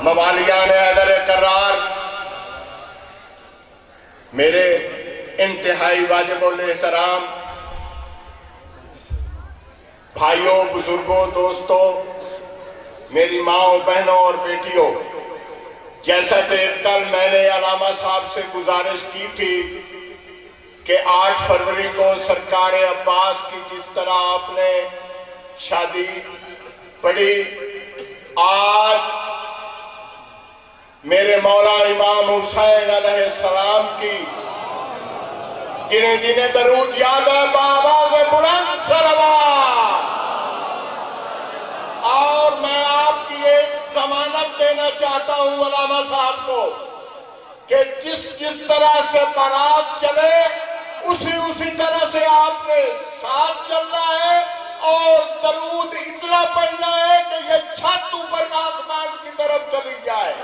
موالیان حیدر کرار، میرے انتہائی واجب الاحترام بھائیوں، بزرگوں، دوستوں، میری ماں بہنوں اور بیٹیوں، جیسا کہ کل میں نے علامہ صاحب سے گزارش کی تھی کہ 8 فروری کو سرکار عباس کی جس طرح آپ نے شادی پڑھی، آج میرے مولا امام حسین علیہ السلام کی گنے گنے درود یاد ہے بآواز بلند صلوات، اور میں آپ کی ایک ضمانت دینا چاہتا ہوں علامہ صاحب کو کہ جس طرح سے بارات چلے اسی طرح سے آپ نے ساتھ چلنا ہے اور درود اتنا پڑھنا ہے کہ یہ چھت اوپر آسمان کی طرف چلی جائے۔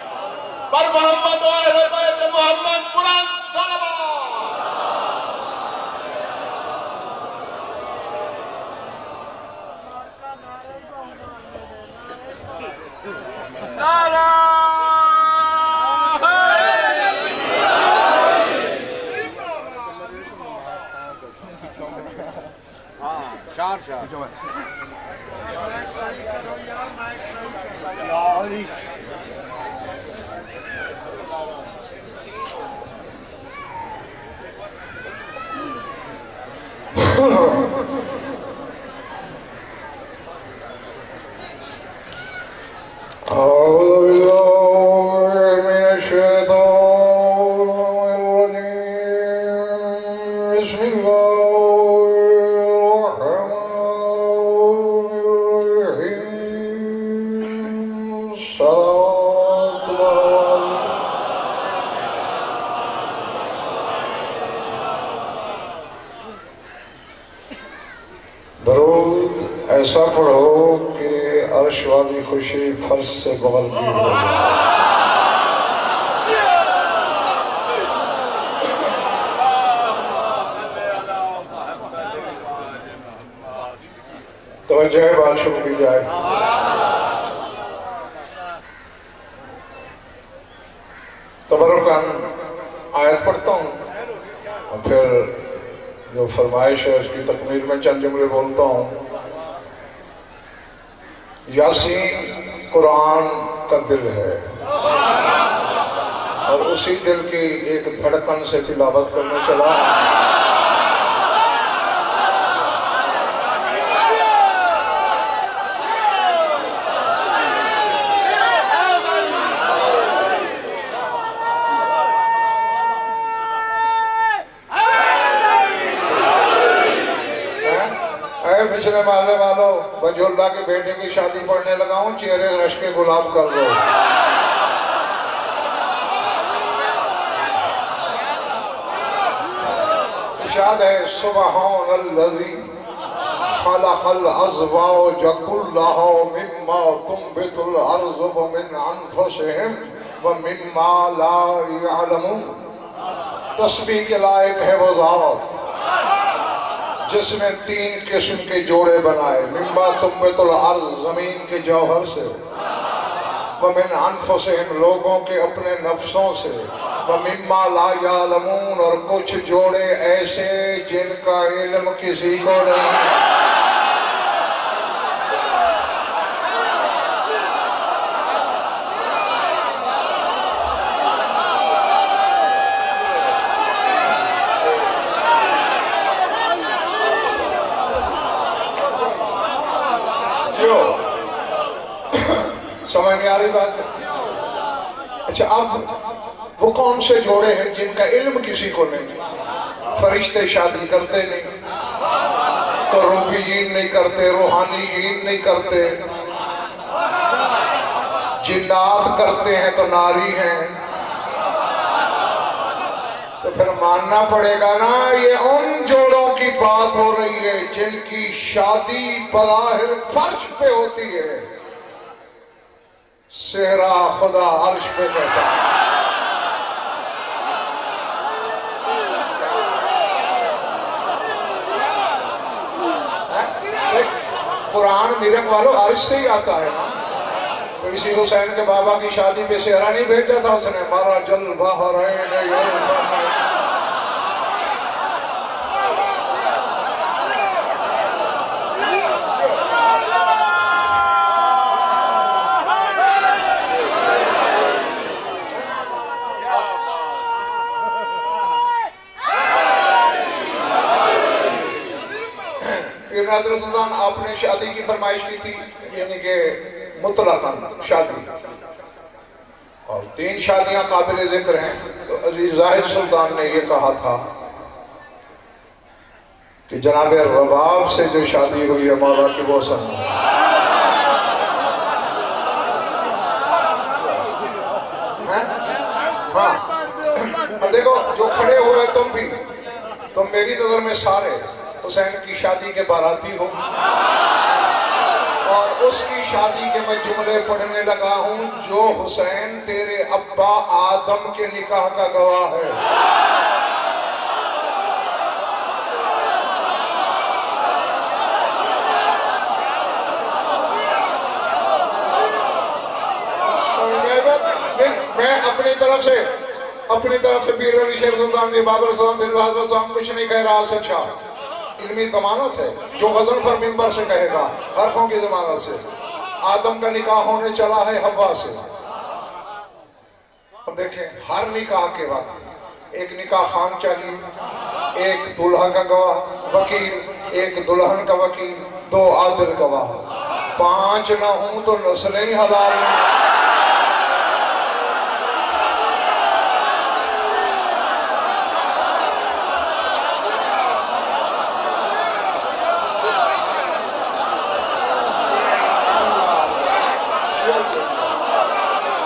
پر محمد و اہل بیت محمد بلند صلوات۔ درود ایسا پڑھو کہ عرش والی خوشی فرش سے بغل بھی ہو جائے۔ توجہ ہے، بات شروع کی جائے۔ تبرکاً آیت پڑھتا ہوں اور پھر جو فرمائش ہے اس کی تکمیل میں چند جملے بولتا ہوں۔ یاسین قرآن کا دل ہے اور اسی دل کی ایک دھڑکن سے تلاوت کرنے چلا۔ پچھلے محلے والوں، بجولہ کے بیٹے کی شادی پڑھنے لگا ہوں، چہرے رش کے گلاب کر دو۔ ارشاد ہے سبحان الذی خلق الازواج کلها مما تنبت الارض ومن انفسهم ومما لا يعلمون۔ تسبیح کے لائق ہے وہ ذات جس نے 3 قسم کے جوڑے بنائے، مما تنبت الارض زمین کے جوہر سے، ومن انفسہم لوگوں کے اپنے نفسوں سے، ومما لا یعلمون اور کچھ جوڑے ایسے جن کا علم کسی کو نہیں۔ سمجھ نہیں آ رہی بات؟ اچھا، اب وہ کون سے جوڑے ہیں جن کا علم کسی کو نہیں؟ فرشتے شادی کرتے نہیں، کروبیین نہیں کرتے، روحانیین نہیں کرتے، جنات کرتے ہیں تو ناری ہیں۔ تو پھر ماننا پڑے گا نا، یہ ان جوڑوں کی بات ہو رہی ہے جن کی شادی بظاہر فرش پہ ہوتی ہے، صحرا خدا عرش پہ بیٹھا۔ قرآن میرے والوں عرش سے ہی آتا ہے نا۔ تو اسی حسین کے بابا کی شادی پہ سہرا نہیں بھیجا تھا اس نے، مارا جل بحرین یلتقیان۔ نادر سلطان آپ نے شادی کی فرمائش کی تھی، یعنی کہ مطلقاً شادی، اور 3 شادیاں قابل ذکر ہیں۔ تو عزیز زاہد سلطان نے یہ کہا تھا کہ جناب رباب سے جو شادی ہوئی ہے مولا کی وہ سن۔ ہاں اب دیکھو جو کھڑے ہوئے تم بھی، تم میری نظر میں سارے حسین کی شادی کے باراتی ہو، اور اس کی شادی کے میں جملے پڑھنے لگا ہوں جو حسین تیرے ابا آدم کے نکاح کا گواہ ہے۔ میں اپنی طرف سے پیر علی شیر سلطان کی بابر سلطان دل بہادر سلطان کچھ نہیں کہہ رہا سچا، علمی ضمانت ہے، جو غزل پر منبر سے کہے گا حرفوں کی ضمانت سے۔ آدم کا نکاح ہونے چلا ہے حوا سے۔ اب دیکھیں ہر نکاح کے وقت ایک نکاح خان چاہیے، ایک دلہا کا گواہ وکیل، ایک دلہن کا وکیل، 2 عادل گواہ، 5 نہ ہوں تو نسلیں ہی حلال نہیں۔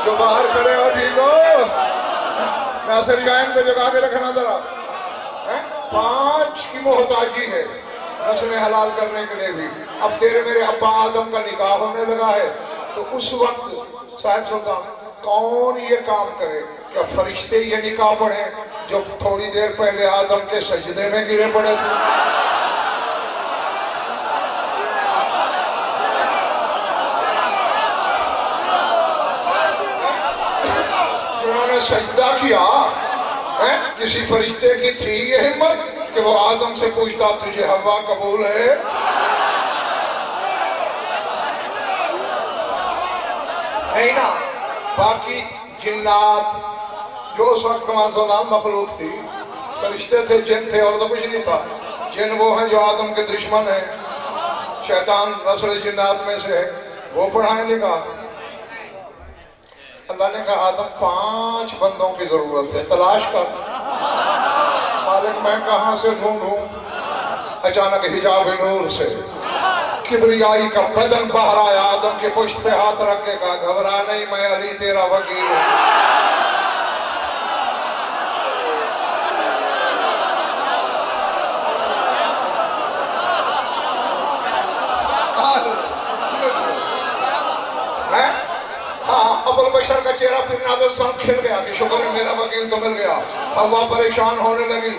جو باہر کھڑے ہو ٹھیک ہو، ناصر جائن پہ جگہ کے رکھنا ذرا۔ 5 کی محتاجی ہے نسل حلال کرنے کے لیے بھی۔ اب تیرے میرے ابا آدم کا نکاح ہونے لگا ہے، تو اس وقت صاحب سلطان کون یہ کام کرے؟ کیا فرشتے یہ نکاح پڑھیں جو تھوڑی دیر پہلے آدم کے سجدے میں گرے پڑے تھے؟ سجدہ کیا کسی فرشتے کی تھی یہ ہمت کہ وہ آدم سے پوچھتا تجھے حوا قبول ہے؟ نہیں نا۔ باقی جنات جو اس وقت کمان سلام مخلوق تھی، فرشتے تھے، جن تھے، اور تو کچھ نہیں تھا۔ جن وہ ہیں جو آدم کے دشمن ہیں، شیطان نسل جنات میں سے ہے، وہ پڑھائیں لکھا۔ اللہ نے کہا آدم 5 بندوں کی ضرورت ہے، تلاش کر۔ مالک میں کہاں سے ڈھونڈوں؟ اچانک حجاب نور سے کبریائی کا بدن باہر آیا، آدم کے پشت پہ ہاتھ رکھ کے کہا گھبرا نہیں، میں علی تیرا وکیل ہوں۔ ابو البشر کا چہرہ پھر نادر صاحب کھل گیا کہ شکر ہے میرا وکیل تو مل گیا۔ حوا پریشان ہونے لگی۔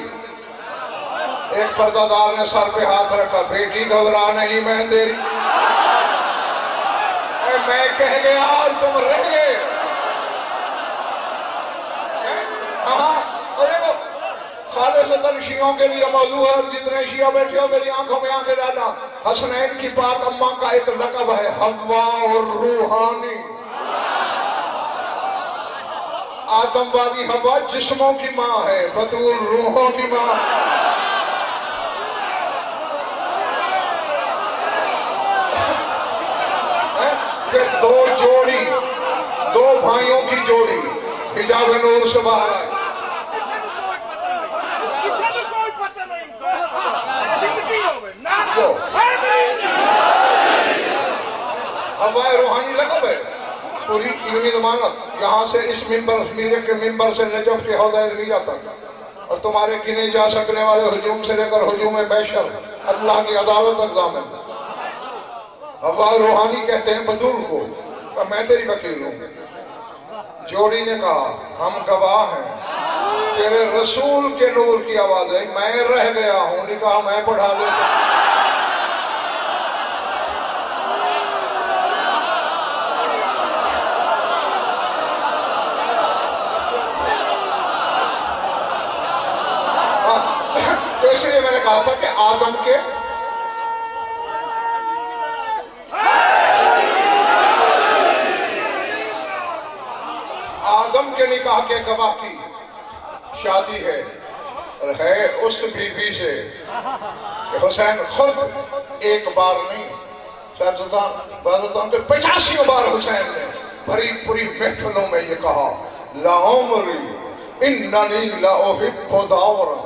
ایک پردہ دار نے سر پہ ہاتھ رکھا، بیٹی گھبرا نہیں، میں تیری۔ میں کہہ گیا اور تم رہ گئے۔ خالصتاً شیعوں کے لیے موضوع ہے، جتنے شیعہ بیٹھے ہو میری آنکھوں میں آنکھیں ڈالا۔ حسنین کی پاک اماں کا ایک لقب ہے حوا الروحانی۔ آدم والی حوا جسموں کی ماں ہے، بطول روحوں کی ماں۔ کہ 2 جوڑی، 2 بھائیوں کی جوڑی حجاب نور سے باہر آئے۔ حوا روحانی لقب ہے، پوری علمی ضمانت۔ یہاں سے اس منبر، میرے کے منبر سے نجف کے حوضہ عربیہ تک، اور تمہارے گنے جا سکنے والے ہجوم سے لے کر ہجوم محشر، اللہ کی عدالت تک ضامن۔ حوا روحانی کہتے ہیں بطول کو، کہ میں تیری وکیل ہوں۔ جوڑی نے کہا ہم گواہ ہیں، تیرے رسول کے نور کی آواز ہے، میں رہ گیا ہوں، نکاح میں پڑھا لیتا۔ کے نکاح کے گواہ کی شادی ہے، اور ہے اس بیوی سے کہ حسین خود ایک بار نہیں، صاحب سلطان کے 85 بار حسین نے بھری پوری محفلوں میں یہ کہا لعمری اننی لاحب دورا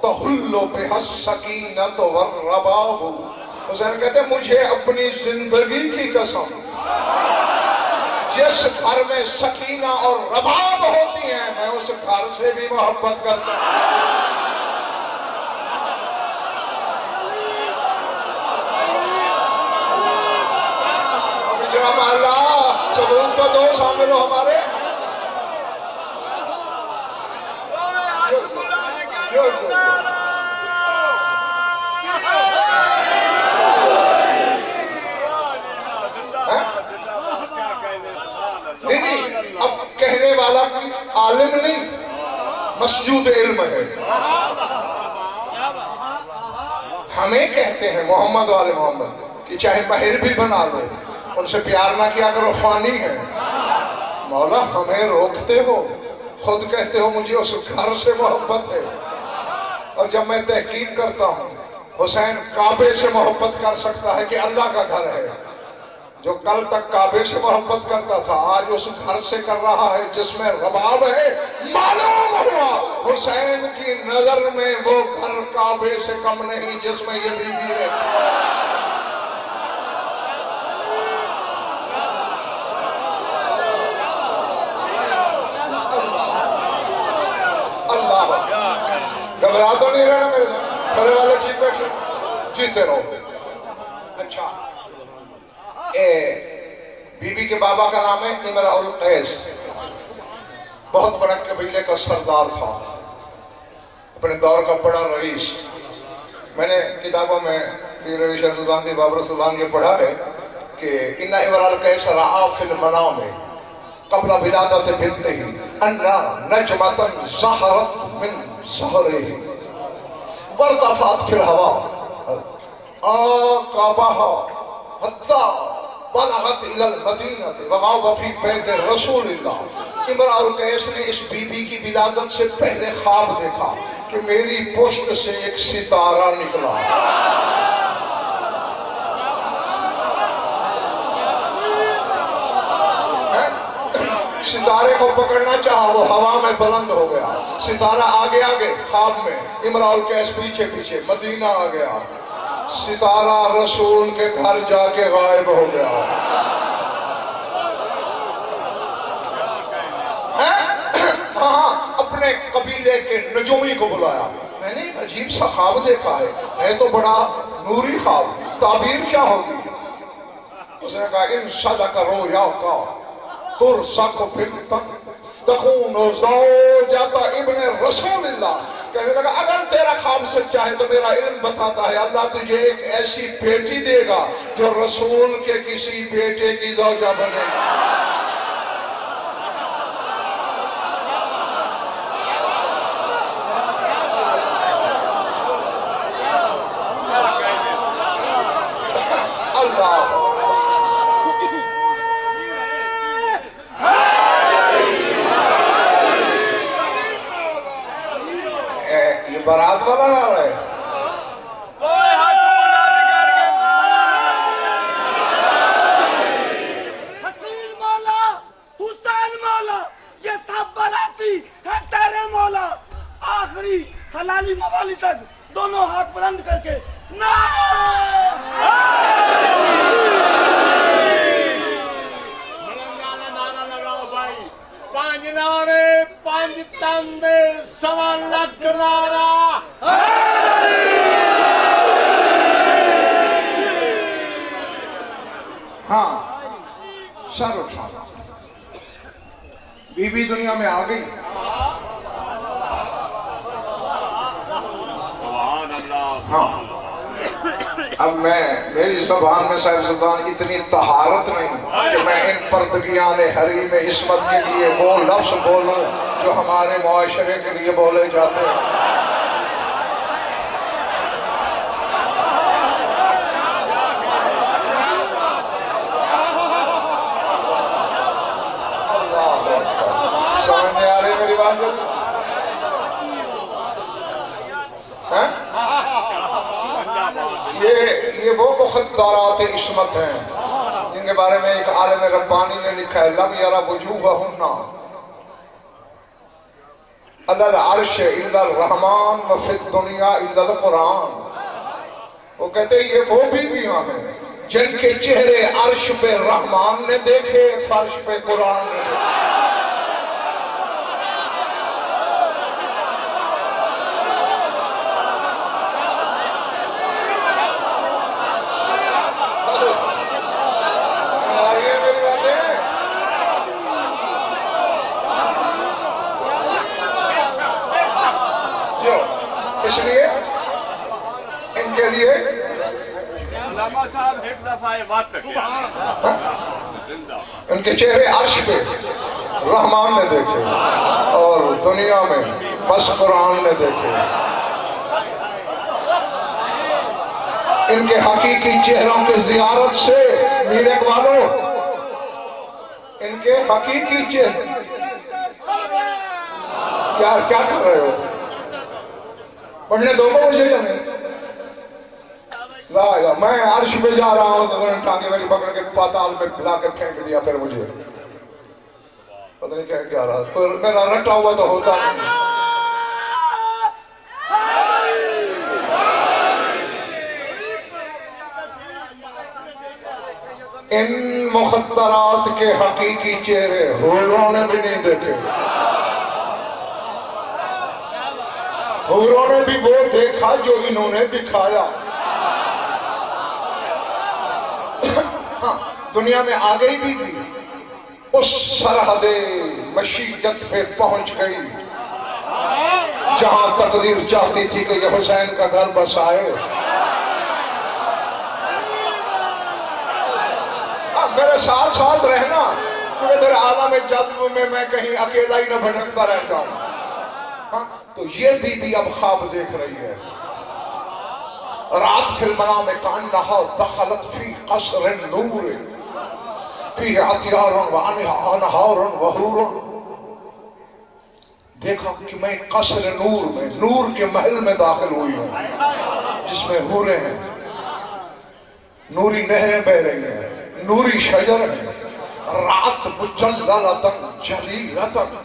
تحل بها السکینۃ والرباب. حسین کہتے ہیں مجھے اپنی زندگی کی قسم، جس گھر میں سکینہ اور رباب ہوتی ہیں میں اس گھر سے بھی محبت کرتا ہوں. اللہ ثبوت تو دو شامل ہو ہمارے. نہیں اب کہنے والا کوئی عالم نہیں، مسجود علم ہے. ہمیں کہتے ہیں محمد والے محمد کہ چاہے محل بھی بنا لو ان سے پیار نہ کیا کرو، فانی ہے. مولا ہمیں روکتے ہو، خود کہتے ہو مجھے اس گھر سے محبت ہے. اور جب میں تحقیق کرتا ہوں حسین کعبے سے محبت کر سکتا ہے کہ اللہ کا گھر ہے. جو کل تک کعبے سے محبت کرتا تھا آج اس گھر سے کر رہا ہے جس میں رباب ہے. معلوم ہوا حسین کی نظر میں وہ گھر کعبے سے کم نہیں جس میں یہ بیوی رہتی ہے. گھبرا تو نہیں رہنا میرے ساتھ، کھڑے والے ٹھیک بیٹھے جیتے رہو. اچھا بی بی کے بابا کا نام ہے امرؤ القیس، بہت بڑا قبیلے کا سردار تھا، اپنے دور کا بڑا رئیس. میں نے کتابوں میں پیر روی شمس الدین کی بابر سلطان یہ پڑھا ہے کہ ان امرؤ القیس رعا فی المنام قبل ولادت بنتہ ان نجمة ظہرت من ظہرہ وارتفعت فی الہوا عاقبها حتی بلغت الى المدینہ وغاب فی بیت رسول اللہ. امرؤ القیس نے اس بی بی کی ولادت سے پہلے خواب دیکھا کہ میری پشت سے ایک ستارہ نکلا. ستارے کو پکڑنا چاہا، وہ ہوا میں بلند ہو گیا. ستارہ آگے آگے خواب میں، امرؤ القیس پیچھے پیچھے، مدینہ آ گیا. ستارہ رسول کے گھر جا کے غائب ہو گیا. ہاں اپنے قبیلے کے نجومی کو بلایا. میں نے ایک عجیب سا خواب دیکھا ہے تو بڑا نوری خواب، تعبیر کیا ہوگی؟ اس نے کہا ان صدق رویا کا ترزق بنتا تکون زوجۃ ابن رسول اللہ. کہنے لگا اگر تیرا خواب سچا ہے تو میرا علم بتاتا ہے اللہ تجھے ایک ایسی بیٹی دے گا جو رسول کے کسی بیٹے کی زوجہ بنے گی. اللہ بارات والا نہ رہے. حسین مولا، حسین مولا، یہ سب باراتی ہے تیرے مولا. آخری حلالی موالی تک دونوں ہاتھ بلند کر کے نعرہ لگاؤ بھائی. 5 نعرے 5 تندے 1.25 لاکھ نعرہ. ہاں سر اٹھانا. بی بی دنیا میں آ گئی. ہاں اب میری زبان میں صاحب سلطان اتنی طہارت نہیں کہ میں ان پردگیان حریم عصمت کے لیے وہ لفظ بولوں جو ہمارے معاشرے کے لیے بولے جاتے ہیں. سمجھنے ذات عصمت ہیں، جن کے بارے میں ایک عالم ربانی نے لکھا ہے لم یرا وجوہہن علی العرش الا الرحمن وفی الدنیا الا القرآن۔ وہ کہتے ہیں یہ وہ بیویاں ہیں جن کے چہرے عرش پہ رحمان نے دیکھے، فرش پہ قرآن نے دیکھے۔ اس لیے ان کے لیے علامہ صاحب ایک دفعہ یہ بات کیا ان کے چہرے عرش پہ رحمان نے دیکھے اور دنیا میں بس قرآن نے دیکھے۔ ان کے حقیقی چہروں کے زیارت سے میرے اقبالوں، ان کے حقیقی چہرے کیا کر رہے ہو؟ پڑھنے دو گے مجھے یا نہیں؟ لا الہ، میں عرش پہ جا رہا ہوں تو انہوں نے ٹانگے میری پکڑ کے پاتال میں بلا کے پھینک دیا، پھر مجھے پتہ نہیں کیا رہا، کوئی میرا رٹا ہوا تو ہوتا نہیں۔ ان مخدرات کے حقیقی چہرے حوروں نے بھی نہیں دیکھے، حوروں نے بھی وہ دیکھا جو انہوں نے دکھایا۔ ہاں، دنیا میں آ گئی بھی اس سرحد مشیت پہ پہنچ گئی جہاں تقدیر چاہتی تھی کہ یہ حسین کا گھر بسائے۔ میرے ساتھ ساتھ رہنا، کیونکہ میرے عالم جذب میں کہیں اکیلا ہی نہ بھٹکتا رہ جاؤں۔ ہاں، تو یہ بی اب خواب دیکھ رہی ہے۔ رات فی المنام کانہا دخلت فی قصر النور فیہ عطیار وانہار وحور۔ دیکھا کہ میں قصر نور میں، نور کے محل میں داخل ہوئی ہوں جس میں حوریں ہیں، نوری نہریں بہ رہی ہیں، نوری شجر ہے، رات مجللتن جلیلتن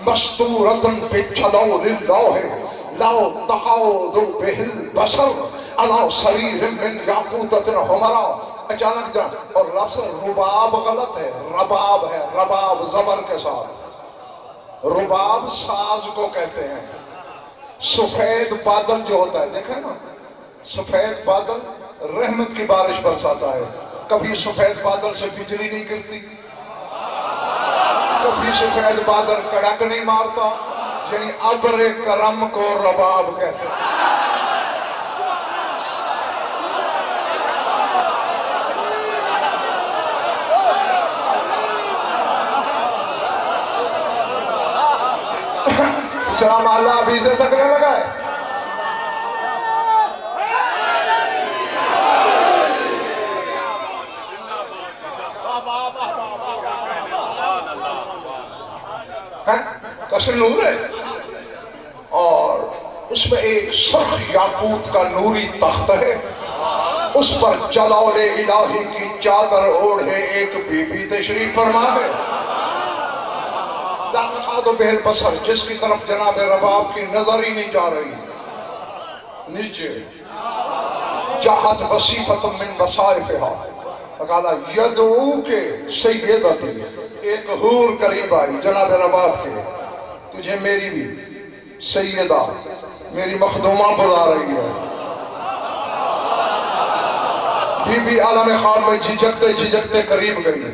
مستورتن پہ چلو للہ لاؤ تقاؤدو بہل بسر علا سریر من یاقوتت حمرا۔ اچانک جا، اور لفظ رباب غلط ہے، رباب ہے، رباب زبر کے ساتھ، رباب ساز کو کہتے ہیں۔ سفید بادل جو ہوتا ہے، دیکھیں نا، سفید بادل رحمت کی بارش برساتا ہے۔ کبھی سفید بادل سے بجلی نہیں گرتی، کبھی سفید بادل کڑک نہیں مارتا، یعنی ابر کرم کو رباب کہتے ہیں۔ چلا محلہ ابھی سے تکنے لگا ہے۔ قصر نور ہے اور اس میں ایک سرخ یاقوت کا نوری تخت ہے، اس پر جلال الہی کی چادر اوڑھے ایک بی بی تشریف فرما ہے۔ لا تقعد بہل بصر، جس کی طرف جناب رباب کی نظر ہی نہیں جا رہی۔ نیچے جاہت وصیفت من وصائفہا، قالا یدعو کے سیدتی، ایک حور قریب آئی جناب رباب کے، تجھے میری بھی سیدہ، میری مخدومہ بلا رہی ہے۔ بی بی عالم خواب میں جھجکتے جھجکتے قریب گئی،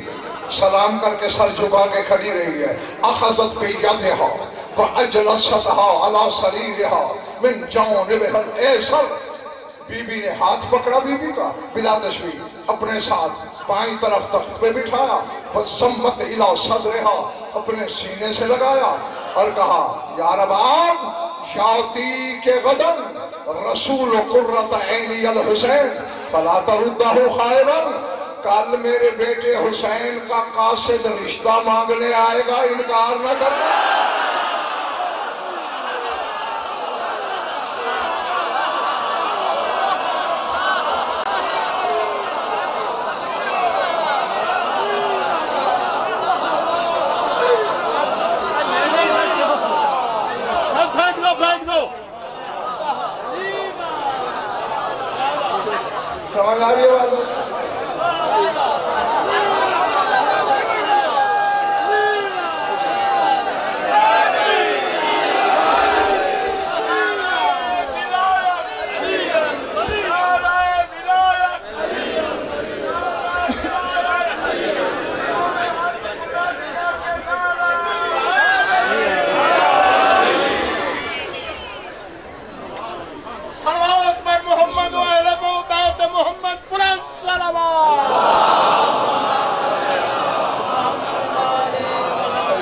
سلام کر کے سر جھکا کے کھڑی رہی ہے۔ اخذت بیدہا وَاجلستہا علی سریرہا من جانبہا الایسر، بی بی نے ہاتھ پکڑا بی بی کا بلا تشبیہ، اپنے ساتھ بائیں طرف تخت پہ بٹھایا، وَزَمَّتْ إِلَىٰ صَدْرِهَا، اپنے سینے سے لگایا اور کہا یا رباب یاتی کے غدن رسول قرۃ عینی الحسین فلا تردہ خائبا، کل میرے بیٹے حسین کا قاصد رشتہ مانگنے آئے گا، انکار نہ کرنا۔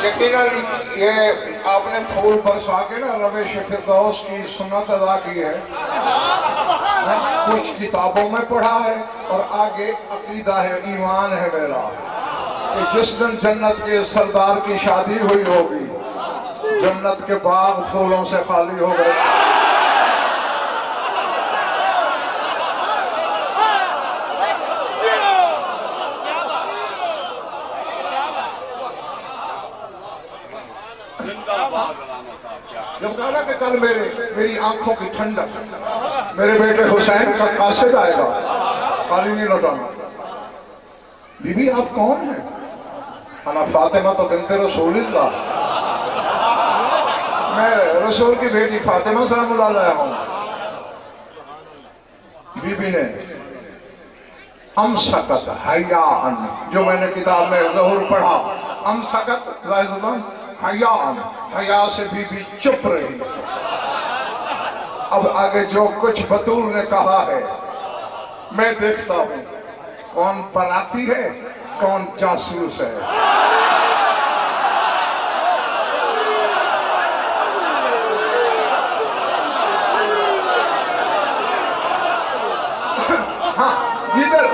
یقیناً یہ آپ نے پھول برسا کے نا روش فردوس کی سنت ادا کی ہے، کچھ کتابوں میں پڑھا ہے اور آگے عقیدہ ہے، ایمان ہے میرا کہ جس دن جنت کے سردار کی شادی ہوئی ہوگی جنت کے باغ پھولوں سے خالی ہو گئے۔ جب کہا نا کہ کل میری آنکھوں کی ٹھنڈک میرے بیٹے حسین کا قاصد آئے گا، خالی نہیں لوٹانا۔ بی بی آپ کون ہیں؟ انا فاطمہ تو بنت رسول اللہ، میں رسول کی بیٹی فاطمہ سلام اللہ علیہ ہوں۔ بی بی نے امسکت حیاءً، جو میں نے کتاب میں ظہور پڑھا، امسکت حیاءً، حیا سے بی بی چپ رہی۔ اب آگے جو کچھ بطول نے کہا ہے میں دیکھتا ہوں کون براتی ہے کون جاسوس ہے۔ ہاں ادھر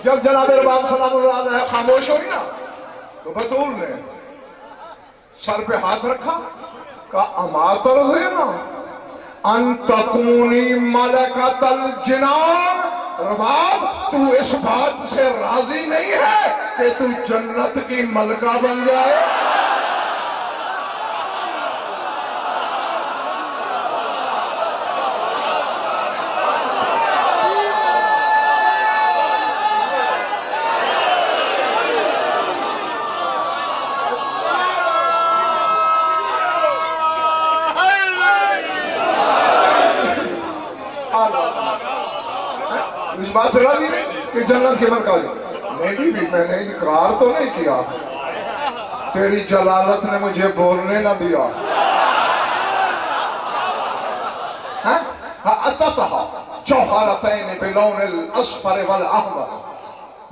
جب جناب رباب سلام اللہ علیہ خاموش ہوئی نا تو بطول نے سر پہ ہاتھ رکھا، کہا اما ترضینا ان تکونی ملکۃ الجنان، رباب تو اس بات سے راضی نہیں ہے کہ تو جنت کی ملکہ بن جائے؟ اس بات سے راضی نہیں کہ جنت کی ملکہ نہیں بھی میں نے اقرار تو نہیں کیا، تیری جلالت نے مجھے بولنے نہ دیا۔ اتتہا جوہرتین بلون الاصفر والاحمر،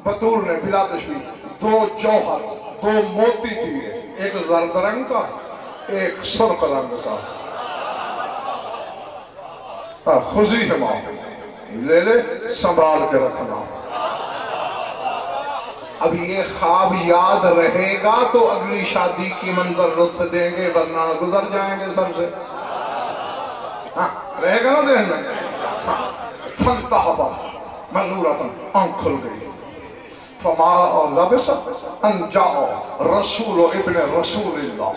بطول نے بلا تشبیہ دو جوہر دو موتی دیے، ایک زرد رنگ کا ایک سرخ رنگ کا۔ خذیہما، لے لے سنبھال کے رکھنا۔ اب یہ خواب یاد رہے گا تو اگلی شادی کی منظر لطف دیں گے، ورنہ گزر جائیں گے سر سے۔ ہاں رہے گا نا ذہن میں؟ فانتہبا منورتاً، آنکھ کھل گئی۔ فما لبس ان جاء رسول ابن رسول اللہ،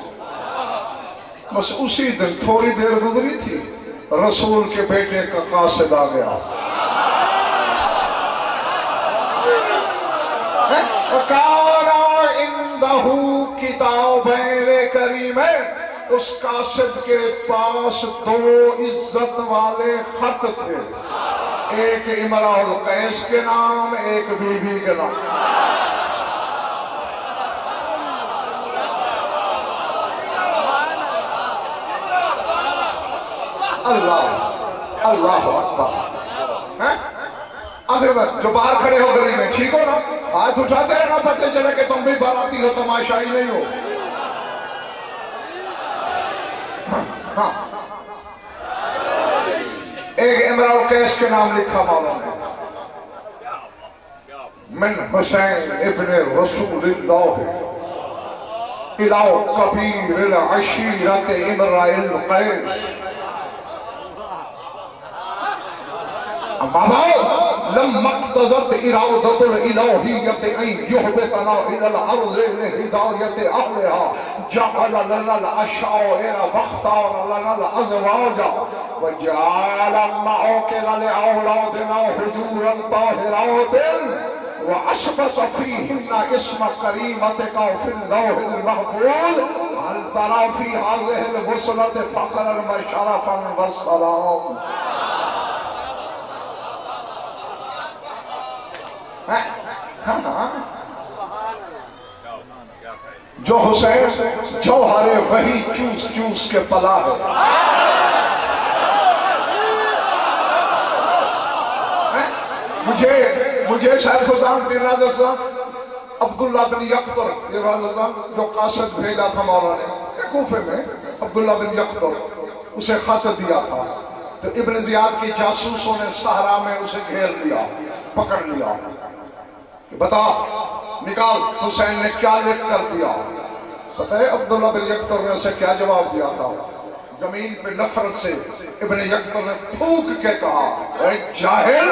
بس اسی دن تھوڑی دیر گزری تھی رسول کے بیٹے کا قاصد آ گیا۔ وَكَانَ عِنْدَهُ كِتَابَيْنِ كَرِيمَيْنِ، اس قاصد کے پاس دو عزت والے خط تھے، ایک امرأ القیس کے نام ایک بی بی کے نام۔ اللہ اللہ اکبر۔ آخر بات جو باہر کھڑے ہو گلی میں ٹھیک ہو نا، ہاتھ اٹھاتے رہنا پتہ چلے کہ تم بھی باراتی ہو، تماشائی نہیں ہو۔ ہاں ایک امرأ القیس کے نام لکھا مولا نے، من حسین ابن رسول اللہ الى کبیر العشیرت امرأ القیس۔ لما اقتضت ارادت الالہیت ان یحبتنا الى الارض لہدایت اہلها جعل لنا الاشعائر واختار لنا الازواج وجعل معاکل لاولادنا حجورا طاہرات واشبس فیہن اسم کریمتک فی اللوح المحفوظ هل ترى في هذه الوصلة فخرا وشرفا والسلام۔ جو حسین جوہر وہی چوس چوس کے پلا ہے۔ مجھے شاہ سلطان بن راجستان عبداللہ بن یقطر، یہ راجستان جو قاصد بھیجا تھا مولانا نے کوفے میں، عبداللہ بن یقطر اسے خط دیا تھا، تو ابن زیاد کے جاسوسوں نے صحرا میں اسے گھیر لیا، پکڑ لیا، بتا نکال حسین نے کیا لکھ کر دیا۔ پتہ ہے عبداللہ بن یقطر نے اسے کیا جواب دیا تھا؟ زمین پہ نفرت سے ابن یقطر نے پھونک کے کہا، اے جاہل،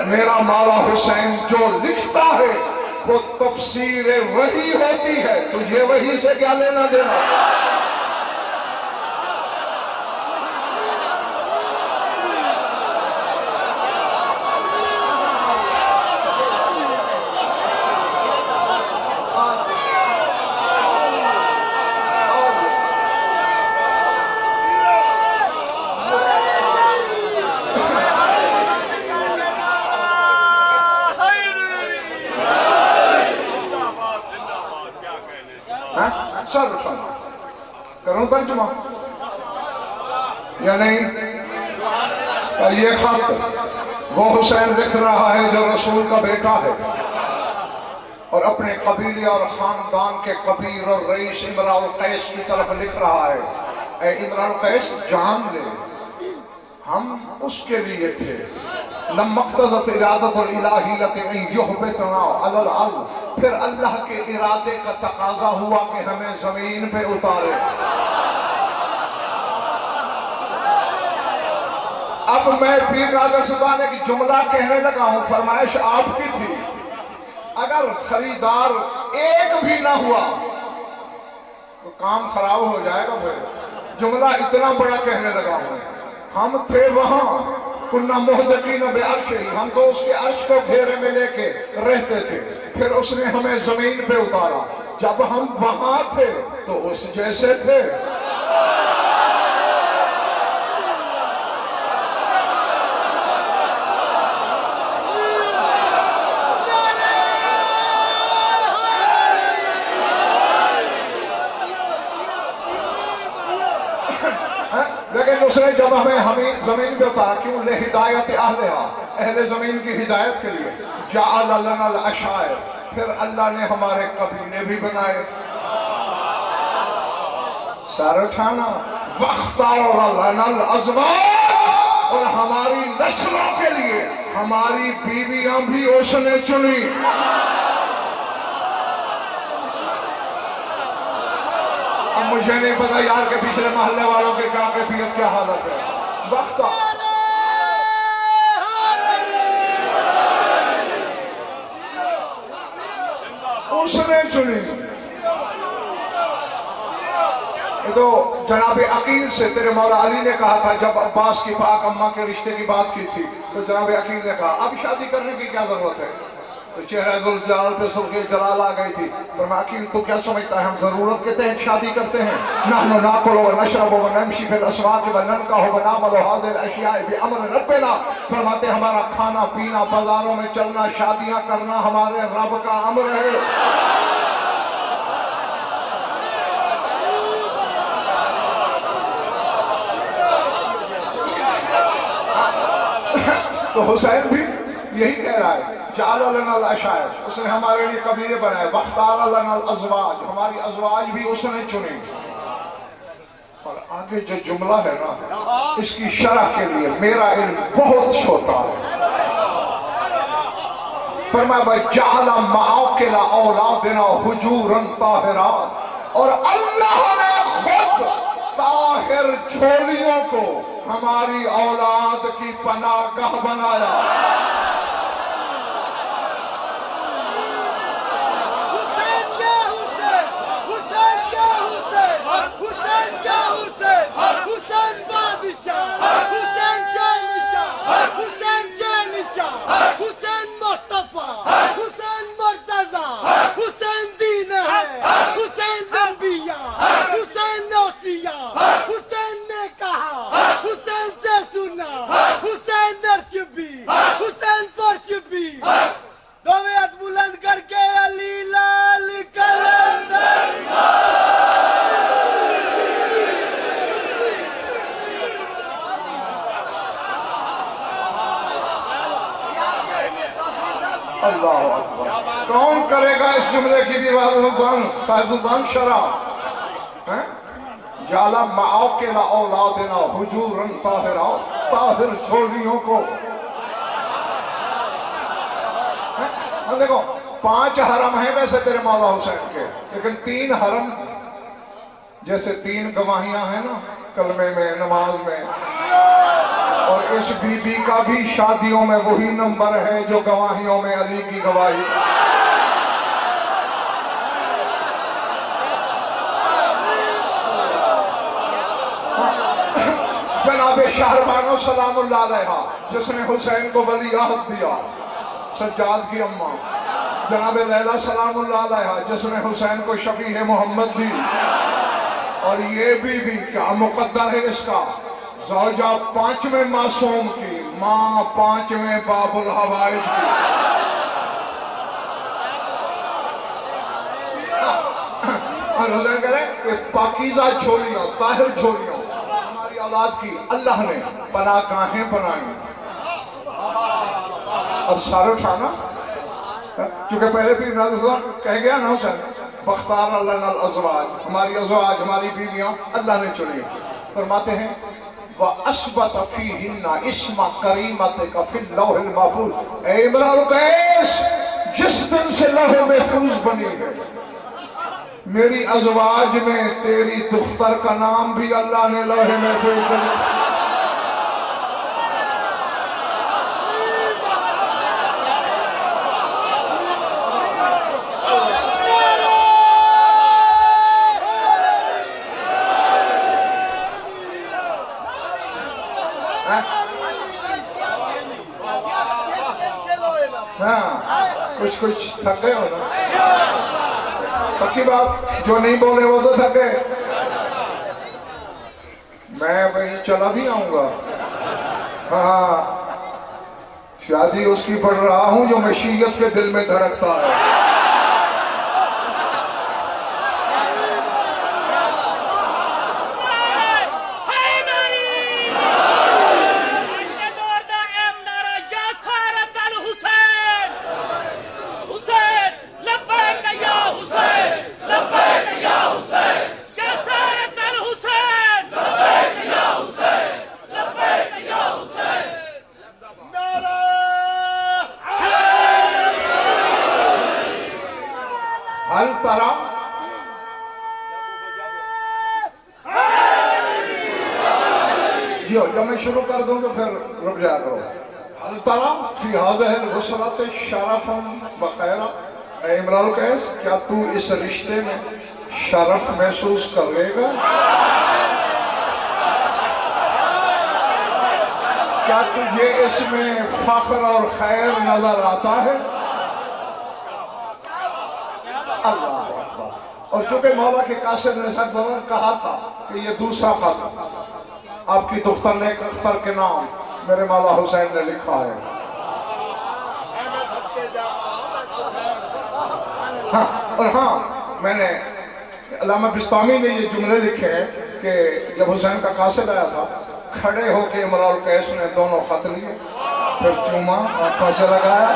میرا مولا حسین جو لکھتا ہے وہ تفسیر وحی ہوتی ہے، تجھے وحی سے کیا لینا دینا؟ سر کروں ترجمہ یا نہیں؟ یہ خط وہ حسین لکھ رہا ہے جو رسول کا بیٹا ہے اور اپنے قبیلے اور خاندان کے کبیر اور رئیس امراء القیس کی طرف لکھ رہا ہے، اے امراء القیس جان لے ہم اس کے لیے تھے، لما اقتضت ارادت الالہیت ان یحبطنا علی الارض، پھر اللہ کے ارادے کا تقاضا ہوا کہ ہمیں زمین پہ اتارے۔ اب میں پیر راجہ سلطان کی جملہ کہنے لگا ہوں، فرمائش آپ کی تھی، اگر خریدار ایک بھی نہ ہوا تو کام خراب ہو جائے گا۔ پھر جملہ اتنا بڑا کہنے لگا ہوں، ہم تھے وہاں، کننا محدقین بعرشہ، ہم تو اس کے عرش کو گھیرے میں لے کے رہتے تھے، پھر اس نے ہمیں زمین پہ اتارا، جب ہم وہاں تھے تو اس جیسے تھے۔ لیکن اس نے جب ہمیں زمین پہ اتارا، کیوں؟ لہدایت اہلہا، اہل زمین کی ہدایت کے لیے، جعل لنا العشائر، پھر اللہ نے ہمارے قبیلے بھی بنائے، سر اٹھانا، واختار لنا الازواج، اور ہماری نسلوں کے لیے ہماری بیویاں بھی اس نے چنی۔ اب مجھے نہیں پتا یار کہ پچھلے محلے والوں کے کیا کیفیت کیا حالت ہے۔ وقت اس نے چنی۔ یہ تو جناب عقیل سے تیرے مولا علی نے کہا تھا، جب عباس کی پاک اماں کے رشتے کی بات کی تھی تو جناب عقیل نے کہا اب شادی کرنے کی کیا ضرورت ہے؟ تو چہرہ ذوالجلال پہ سرخی جلال آ گئی تھی، فرمایا عقیل تو کیا سمجھتا ہے ہم ضرورت کے تحت شادی کرتے ہیں؟ نحن ناکل و نشرب و نمشی فی الاسواق و ننکح و نعمل هذه الاشیاء بامر ربنا، فرماتے ہمارا کھانا پینا، بازاروں میں چلنا، شادیاں کرنا ہمارے رب کا امر ہے۔ تو حسین بھی یہی کہہ رہا ہے، جعل لنا العشائر، اس نے ہمارے لیے قبیلے بنائے، واختار لنا الازواج، ہماری ازواج بھی اس نے چنے۔ اور آگے جو جملہ ہے نا، اس کی شرح کے لیے میرا علم بہت چھوٹا ہے۔ فرمایا وَجَعَلَ مَعَاقِلَ أَوْلَادِنَا حُجُورًا طَاهِرًا، اور اللہ نے خود طاہر جھولیوں کو ہماری اولاد کی پناہ گاہ بنایا۔ حسین بادشاہ، حسین شہنشاہ، حسین شہنشاہ، حسین مصطفیٰ، حسین مرتضیٰ، حسین دین ہے، حسین انبیاء، حسین اوصیاء، حسین نے کہا، حسین سے سنا، حسین نرشبی، حسین اللہ اکبر. کون کرے گا اس جملے کی بھی سلطان صاحب سلطان شرح؟ جالا معاقل اولادنا حجورن طاہرہ، طاہر چھوڑیوں کو. دیکھو 5 حرم ہیں ویسے تیرے مولا حسین کے، لیکن 3 حرم جیسے 3 گواہیاں ہیں نا کلمے میں، نماز میں، اور اس بی بی کا بھی شادیوں میں وہی نمبر ہے جو گواہیوں میں علی کی گواہی. جناب شہربانو سلام اللہ علیہ جس نے حسین کو ولیعہد دیا، سجاد کی اماں. جناب لیلہ سلام اللہ علیہ جس نے حسین کو شفیع محمد دی. اور یہ بھی کیا مقدر ہے اس کا، زوجہ 5ویں معصوم کی، ماں 5ویں باب الحوائج کی. اور حسین کہہ رہے کہ پاکیزہ جھولیاں، طاہر جھولیاں ہماری اولاد کی اللہ نے پناہ گاہیں بنائیں. اب سارے اٹھانا، چونکہ پہلے پھر کہہ گیا نا حسین بختار اللہ الازواج، ہماری ازواج، ہماری بیویاں اللہ نے چنی. فرماتے ہیں وَأَثْبَتَ فِيهِنَّ اسْمَ كَرِيمَتِكَ فِي اللَّوْحِ الْمَحْفُوظ. اے امرأ القیس، جس دن سے لوح محفوظ بنی ہے میری ازواج میں تیری دختر کا نام بھی اللہ نے لوح محفوظ بنی. کچھ تھک گئے ہو نا، پکی بات، جو نہیں بولے وہ تو تھک گئے. میں وہیں چلا بھی آؤں گا. ہاں شادی اس کی پڑھ رہا ہوں جو مشیت کے دل میں دھڑکتا ہے. جب میں شروع کر دوں تو پھر رک جایا کرو. حل ترا فی هذه الغسرۃ شرفا وخیرا. اے امرأ القیس، کیا تو اس رشتے میں شرف محسوس کر لے گا؟ کیا تجھے اس میں فخر اور خیر نظر آتا ہے؟ اللہ اکبر. اور چونکہ مولا کے قاصد نے سر کہا تھا کہ یہ دوسرا خط آپ کی دختر نے ایک اختر کے نام میرے مولا حسین نے لکھا ہے. ہاں اور ہاں میں نے علامہ بستامی نے یہ جملے لکھے ہیں کہ جب حسین کا قاصد آیا تھا کھڑے ہو کے امرأ القیس نے دونوں خط لیے، پھر چوما، آنکھوں سے لگایا.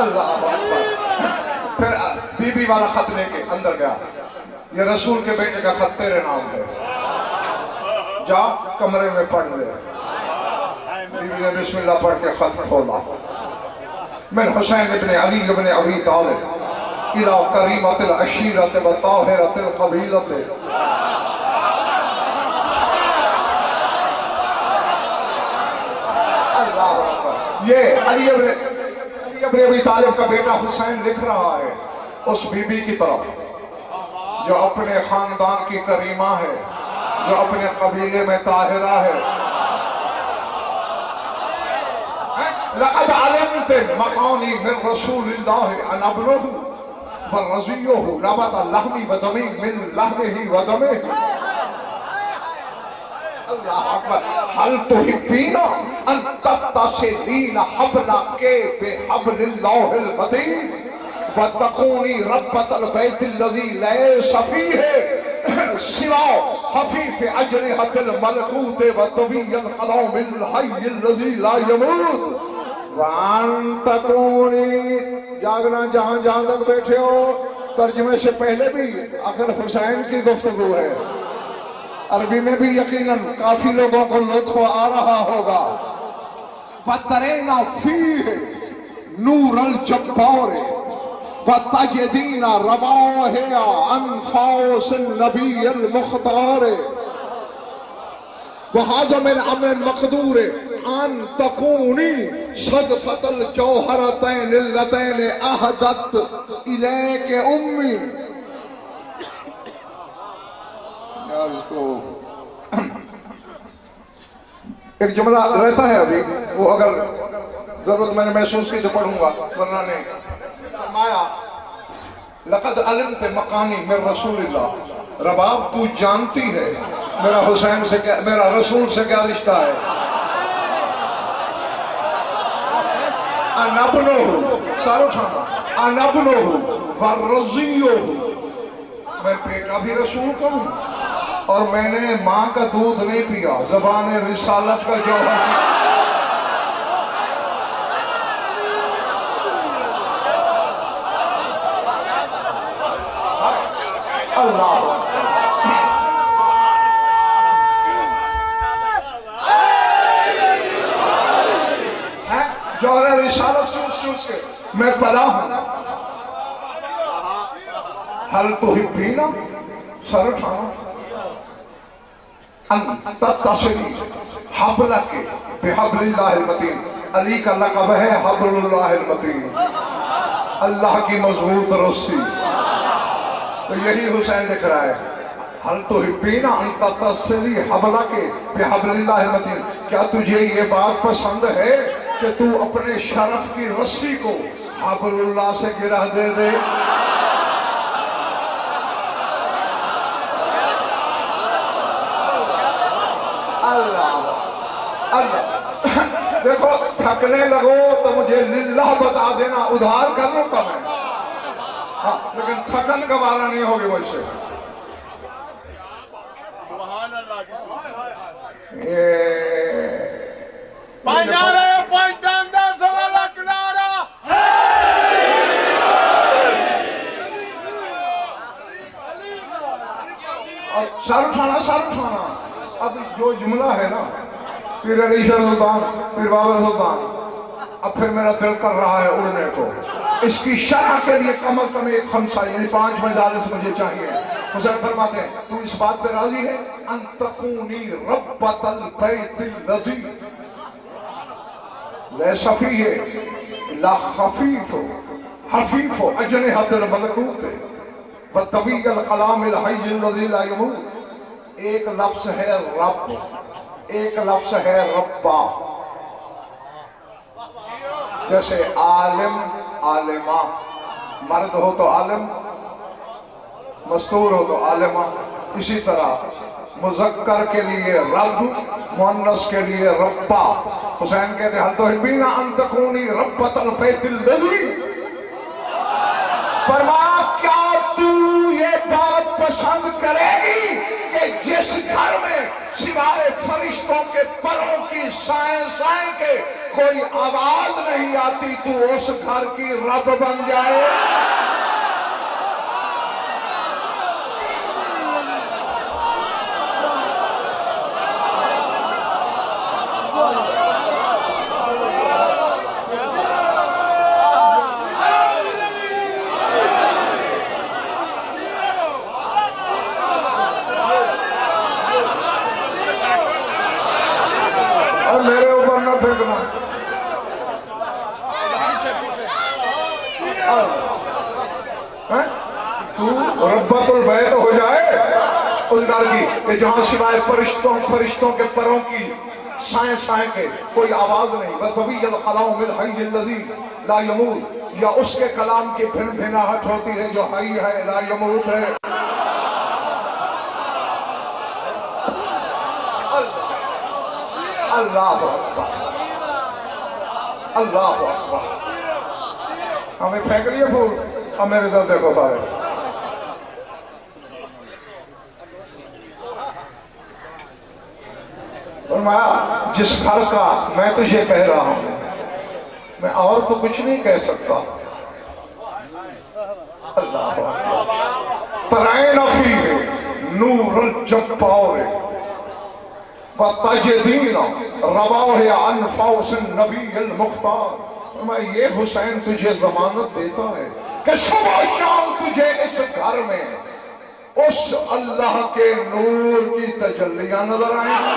اللہ اکبر. پھر بی بی والا خط لے کے اندر گیا، یہ رسول کے بیٹے کا خط تیرے نام ہے، جا کمرے میں پڑھ لے. بی بی نے بسم اللہ پڑھ کے خط کھولا. من حسین ابن علی ابن ابی طالب الى کریمت العشیرت و طاہرت القبیلت. اللہ اکبر. یہ علی ابن ابی طالب کا بیٹا حسین لکھ رہا ہے اس بی بی کی طرف جو اپنے خاندان کی کریمہ ہے، جو اپنے قبیلے میں طاہرہ ہے. لقد علمت مقانی من رسول اللہ ان ابنہ ورزیہ نبت لحمی و دمی من لحمہ و دمہ. اللہ اکبر. حل تحبین ان تتصلین حبلک بحبل اللہ المتین وَتَّقُونِ رَبَّةَ الْبَيْتِ الَّذِي لَيْسَ فِيهِ سِوَى حفیف اجنحۃ الملکوت وطوی القلام الحی الذی لا یموت وان تکونی جاگنا جہاں جہاں تک بیٹھے ہو. ترجمے سے پہلے بھی آخر حسین کی گفتگو ہے. عربی میں بھی یقیناً کافی لوگوں کو لطف آ رہا ہوگا. وَتَرَيْنَا فِيهِ نُورَ الْجَبَّارِ وَتَجِدِينَ رَوَاحِيَ أَنْفَاسِ النَّبِيِّ الْمُخْتَارِ وَهَذَا مِنْ أَمْرِ الْمَقْدُورِ أَنْ تَكُونِي صَدْفَةَ الْجَوْهَرَتَيْنِ اللَّتَيْنِ أَهْدَتْ إِلَيْكَ أُمِّي. یار اس کو ایک جملہ رہتا ہے ابھی، وہ اگر ضرورت میں نے محسوس کی تو پڑھوں گا، ورنہ نہیں. فرمایا لقد علمت مقامی من رسول اللہ. رباب تو جانتی ہے میرا حسین سے کیا، میرا رسول سے کیا رشتہ ہے. انا ابنہ سارا اٹھانا، انا ابنہ ورزیہ، میں بیٹا بھی رسول کا ہوں اور میں نے ماں کا دودھ نہیں پیا، زبان رسالت کا جوہر. اللہ جوہر رسالت چوس کے میں پلا ہوں. حل تو ہی پینا سر اٹھانا. انت تصلی حبلک بحبل اللہ المتین. علی کا لقب ہے حبل اللہ المتین، اللہ کی مضبوط رسی. تو یہی حسین لکھ رہا ہے حل تحبینا انت تصلی حبلک بحبل اللہ المتین. کیا تجھے یہ بات پسند ہے کہ تو اپنے شرف کی رسی کو حبل اللہ سے گرہ دے دے؟ اللہ اللہ. دیکھو تھکنے لگو تو مجھے للہ بتا دینا، ادھار کر لوں گا میں. ہاں لیکن تھکن گوارا نہیں ہوگی مجھ سے. سبحان اللہ جی. پنجارے پنجاندہ سوالا کنارا سر اٹھانا سر اٹھانا. اب جو جملہ ہے نا پیر علی شاہ سلطان، پیر بابر سلطان، اب پھر میرا دل کر رہا ہے اڑنے کو. اس کی شرح کے لیے کم از کم ایک خمسہ یعنی 5 مجالس مجھے چاہیے. حسین فرماتے ہیں تو اس بات پہ راضی ہے ان تکونی ربۃ البیت الذی لیس فیہ لا خفیف حفیف اجنحۃ الملکوت وطوی القلام الحی الذی لا یموت. ایک لفظ ہے رب، ایک لفظ ہے ربا. جیسے عالم عالمہ، مرد ہو تو عالم، مستور ہو تو عالمہ. اسی طرح مذکر کے لیے رب، مؤنث کے لیے ربا. حسین کہتے ہیں حل تحبین ان تکونی ربۃ البیت الذی. فرمایا کیا تو یہ بات پسند کرے گی کہ جس گھر میں سوائے فرشتوں کے پروں کی سائیں سائیں کے کوئی آواز نہیں آتی تو اس گھر کی رب بن جائے؟ اور میرے اوپر نہ پھینکنا. تو ربۃ البیت ہو جائے اس گھر کی کہ جہاں سوائے فرشتوں کے پروں کی سائیں سائیں کے کوئی آواز نہیں. وطوی القلام الحی الذی لا یموت، یا اس کے کلام کی بھن بھناہٹ ہوتی ہے جو حی ہے لا یموت ہے. اللہ اکبر اللہ اکبر. ہمیں پھینک لیے پھول. اب میرے در دیکھو سارے. فرمایا جس گھر کا میں تجھے کہہ رہا ہوں میں اور تو کچھ نہیں کہہ سکتا. اللہ ترائن فیہ نور الجبار وتجدین رواہ عن فوز النبی المختار. فرمایا یہ حسین تجھے ضمانت دیتا ہے کہ صبح شام تجھے اس گھر میں اس اللہ کے نور کی تجلیاں نظر آئیں گی.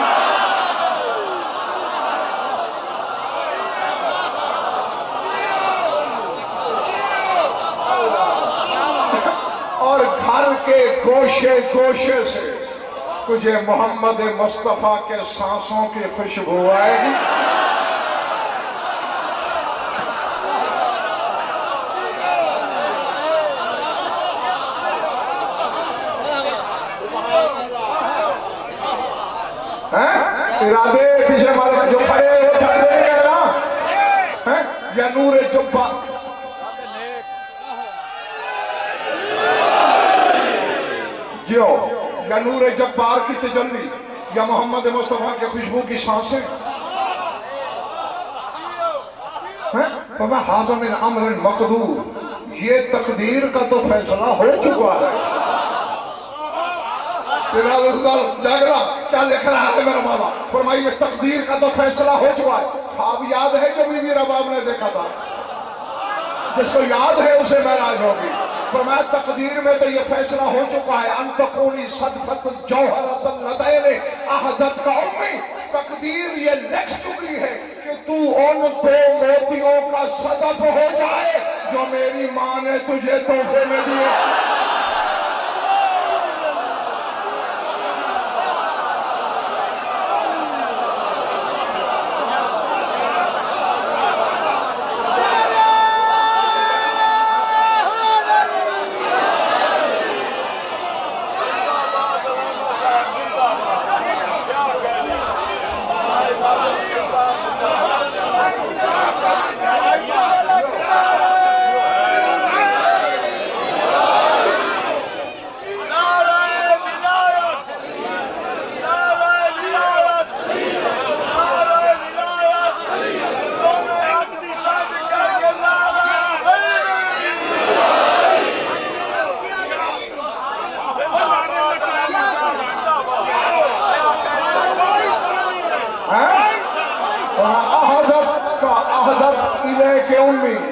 اور گھر کے گوشے گوشے سے تجھے محمد مصطفیٰ کے سانسوں کی خوشبو آئے گی. ارادے پیچھے مارے جو پڑے وہ جاتے ہیں نا یا نور جبا جیو یا نور جبار کی تجلی یا محمد مصطفیٰ کے خوشبو کی سانسیں. فما ھذا من امر مقدور یہ تقدیر کا تو فیصلہ ہو چکا ہے. جاگرہ کیا لکھ رہا ہے میرا بابا؟ فرمائی یہ تقدیر کا تو فیصلہ ہو چکا ہے. خواب یاد ہے جو بی بی رباب نے دیکھا تھا؟ جس کو یاد ہے اسے معراج ہوگی. فرمایا تقدیر میں تو یہ فیصلہ ہو چکا ہے ان تکونی صدفت جوہرت اللتین احدت کا امی. تقدیر یہ لکھ چکی ہے کہ تو ان دو موتیوں کا صدف ہو جائے جو میری ماں نے تجھے تحفے میں دیے.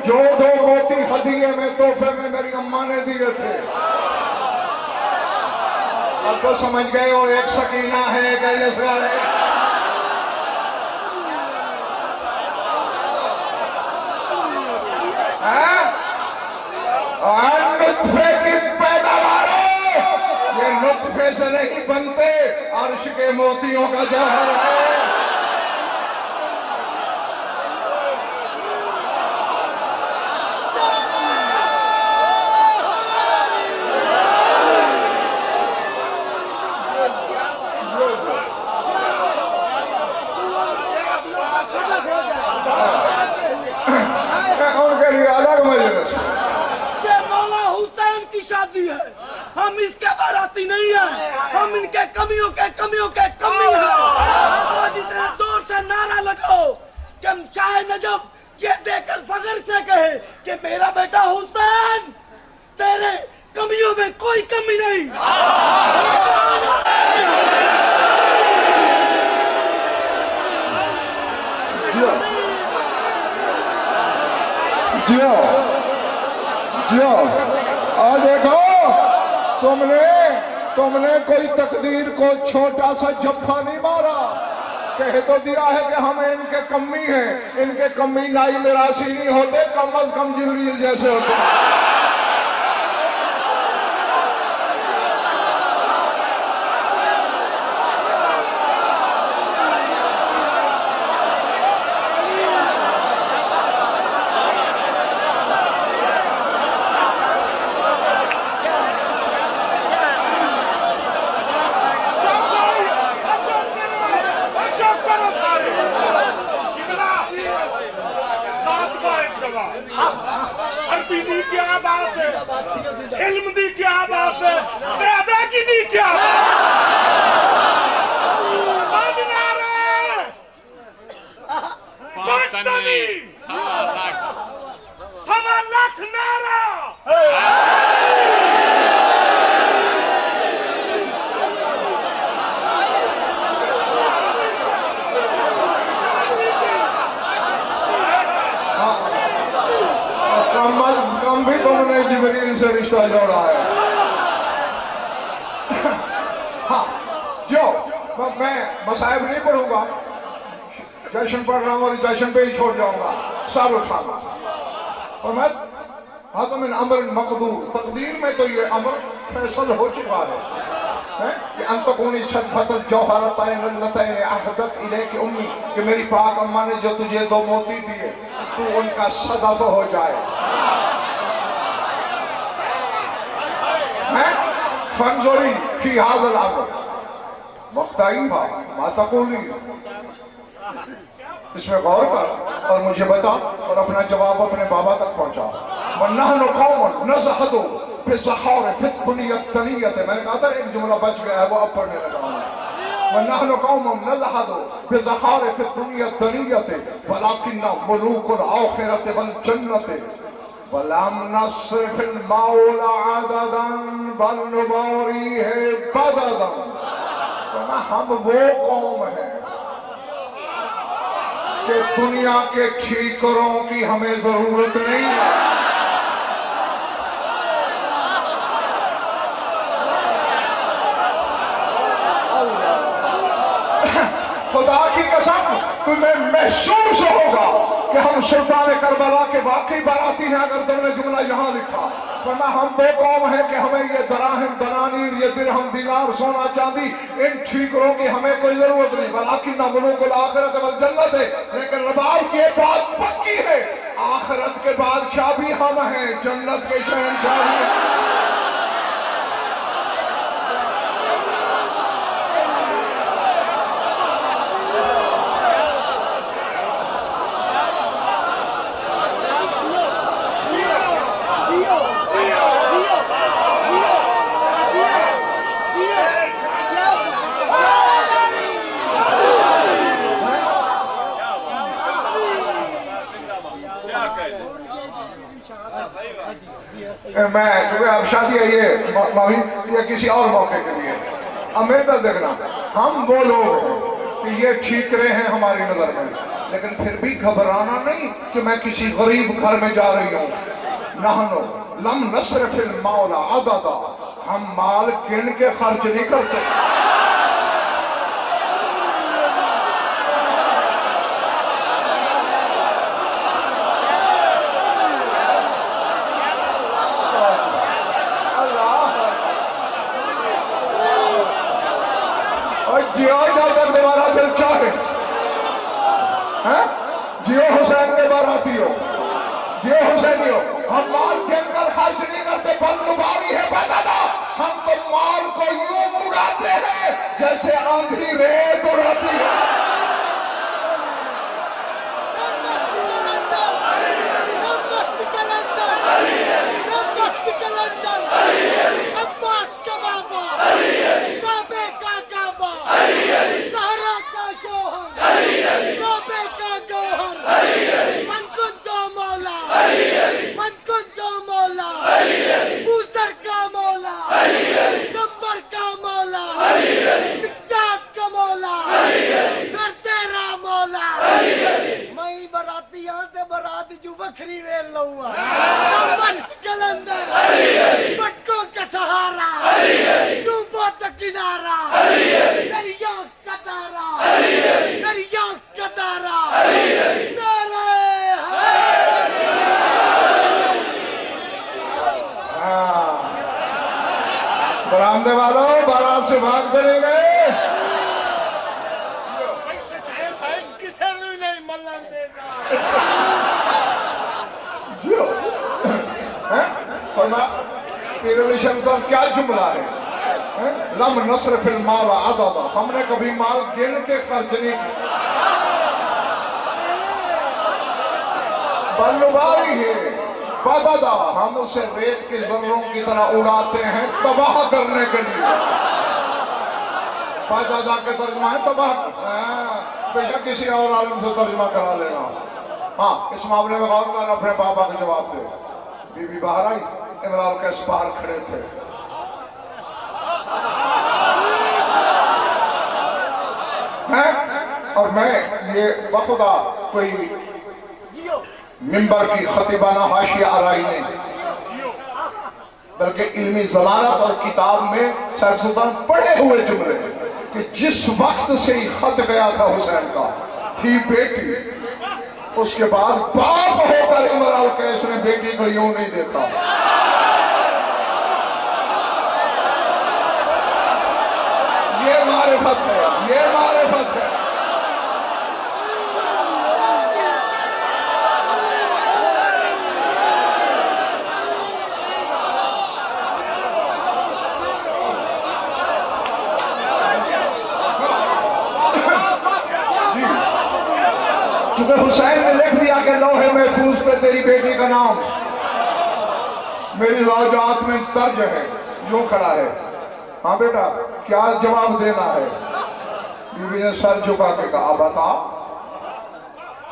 جو دو موتی ہدیے میں تحفے میں میری اماں نے دیے تھے. اب تو سمجھ گئے ہو ایک سکینہ ہے ایک ایلسگر ہے. نطفے کی پیداواروں یہ نطفے سے نہیں بنتے عرش کے موتیوں کا جوہر ہے. ہم اس کے باراتی نہیں ہیں, ہم ان کے کمیوں کے کمی ہیں. آج اتنے زور سے نعرہ لگاؤ کہ ہم شاہ نجف یہ دیکھ کر فخر سے کہے کہ میرا بیٹا حسین تیرے کمیوں میں کوئی کمی نہیں. اور دیکھو تم نے کوئی تقدیر کو چھوٹا سا جفا نہیں مارا. کہہ تو دیا ہے کہ ہمیں ان کے کمی ہیں. ان کے کمی نائی میراثی نہیں ہوتے, کم از کم جبریل جیسے ہوتے ہیں. علم دی کیا بات ہے, پیدا کی دی کیا بات ہے. سے رشتہ جوڑا ہے. ہاں جو میں مصائب نہیں پڑھوں گا, جشن پڑھ رہا ہوں اور جشن پہ ہی چھوڑ جاؤں گا, سال اٹھانا. اور میں ہاتھ من امر مقدور, تقدیر میں تو یہ امر فیصل ہو چکا ہے کہ ان تکونی صدفت الجوہرتین اللتین احدت الیک امی, کہ میری پاک اماں نے جو تجھے 2 موتی دیے تو ان کا صدف ہو جائے. فانظری فی ھذا الامر مقتعیھا ما تقولی, اس میں غور کر اور مجھے بتا اور اپنا جواب اپنے بابا تک پہنچا. وَنَحْنُ قَوْمٌ نَزَحَدُ بِالزَّخَارِ فِي الدُّنْيَا الدَّنِيَّةِ, میں نے کہا تھا ایک جملہ بچ گیا ہے, وہ اب پڑھنے لگا ہوں. وَنَحْنُ قَوْمٌ نَزَحَدُ بِالزَّخَارِ فِي الدُّنْيَا الدَّنِيَّةِ وَلَكِنَّ مُلُوكُ الْآخِرَةِ وَالْجَنَّةِ وَلَمْ نَصْرِفِ الْمَوْلَ عَدَدًا بَلْ نُبَارِيهِ بَدَدًا. ہم وہ قوم ہیں کہ دنیا کے ٹھیکروں کی ہمیں ضرورت نہیں ہے. خدا کی قسم تمہیں محسوس ہوگا کہ ہم سلطان کربلا کے واقعی باراتی ہیں اگر تم نے جملہ یہاں لکھا. ورنہ ہم وہ قوم ہیں کہ ہمیں یہ دراہم دنانیر, یہ درہم دینار, سونا چاندی, ان ٹھیکروں کی ہمیں کوئی ضرورت نہیں. ولیکن ملوک الآخرت والجنت ہے, لیکن رباب کی یہ بات پکی ہے, آخرت کے بادشاہ بھی ہم ہیں, جنت کے شہنشاہ بھی ہیں. میں جو اب شادی ہے یہ کسی اور موقع کے لیے. اب میرے طرف دیکھنا, ہم وہ لوگ ہیں کہ یہ ٹھیکرے ہیں ہماری نظر میں, لیکن پھر بھی گھبرانا نہیں کہ میں کسی غریب گھر میں جا رہی ہوں. نحنو لم نصرف المال عددا, ہم مال گن کے خرچ نہیں کرتے. جیو جب تک تمہارا دل چاہے, جیو حسین کے باراتی ہو, جیو حسینی ہو, ہم مال گن کر خرچ نہیں کرتے. بل نباری ہے بدنا, ہم تو مال کو یوں اڑاتے ہیں جیسے آندھی ریت اڑاتی ہے. بکری ریل لوں مست کلندر بٹکوں کا سہارا, ڈوبو تو کنارا, دریا کتارا, دریا کتارا. برآمدے والوں بارات سے بھاگ دے گئے. کسے نہیں ملن دے گا. پیر علی شمس صاحب کیا جملہ ہے, لم نصرف المال عددا, ہم نے کبھی مال گن کے خرچ نہیں کیا. بل نباری ہے بددا, ہم اسے ریت کے ذروں کی طرح اڑاتے ہیں تباہ کرنے کے لیے. بددا کے ترجمہ ہے تباہ. بیٹا کسی اور عالم سے ترجمہ کرا لینا. ہاں اس معاملے میں غور کر اپنے بابا کا جواب دے. بی بی باہر آئی, عمران کیس باہر کھڑے تھے. اور میں یہ بخدا کوئی ممبر کی خطیبانہ حاشیہ آرائی نہیں, بلکہ علمی ضمانت اور کتاب میں صاحب سلطان پڑھے ہوئے جملے کہ جس وقت سے ہی خط گیا تھا حسین کا تھی بیٹی، اس کے بعد باپ ہو کر امراء القیس نے بیٹی کو یوں نہیں دیکھا۔ یہ معرفت ہے، یہ معرفت ہے۔ چونکہ حسین نے لکھ دیا کہ لوح محفوظ پہ تیری بیٹی کا نام میری زوجات میں درج ہے، یوں کھڑا ہے۔ ہاں بیٹا کیا جواب دینا ہے؟ بیوی نے سر جھکا کے کہا بتا،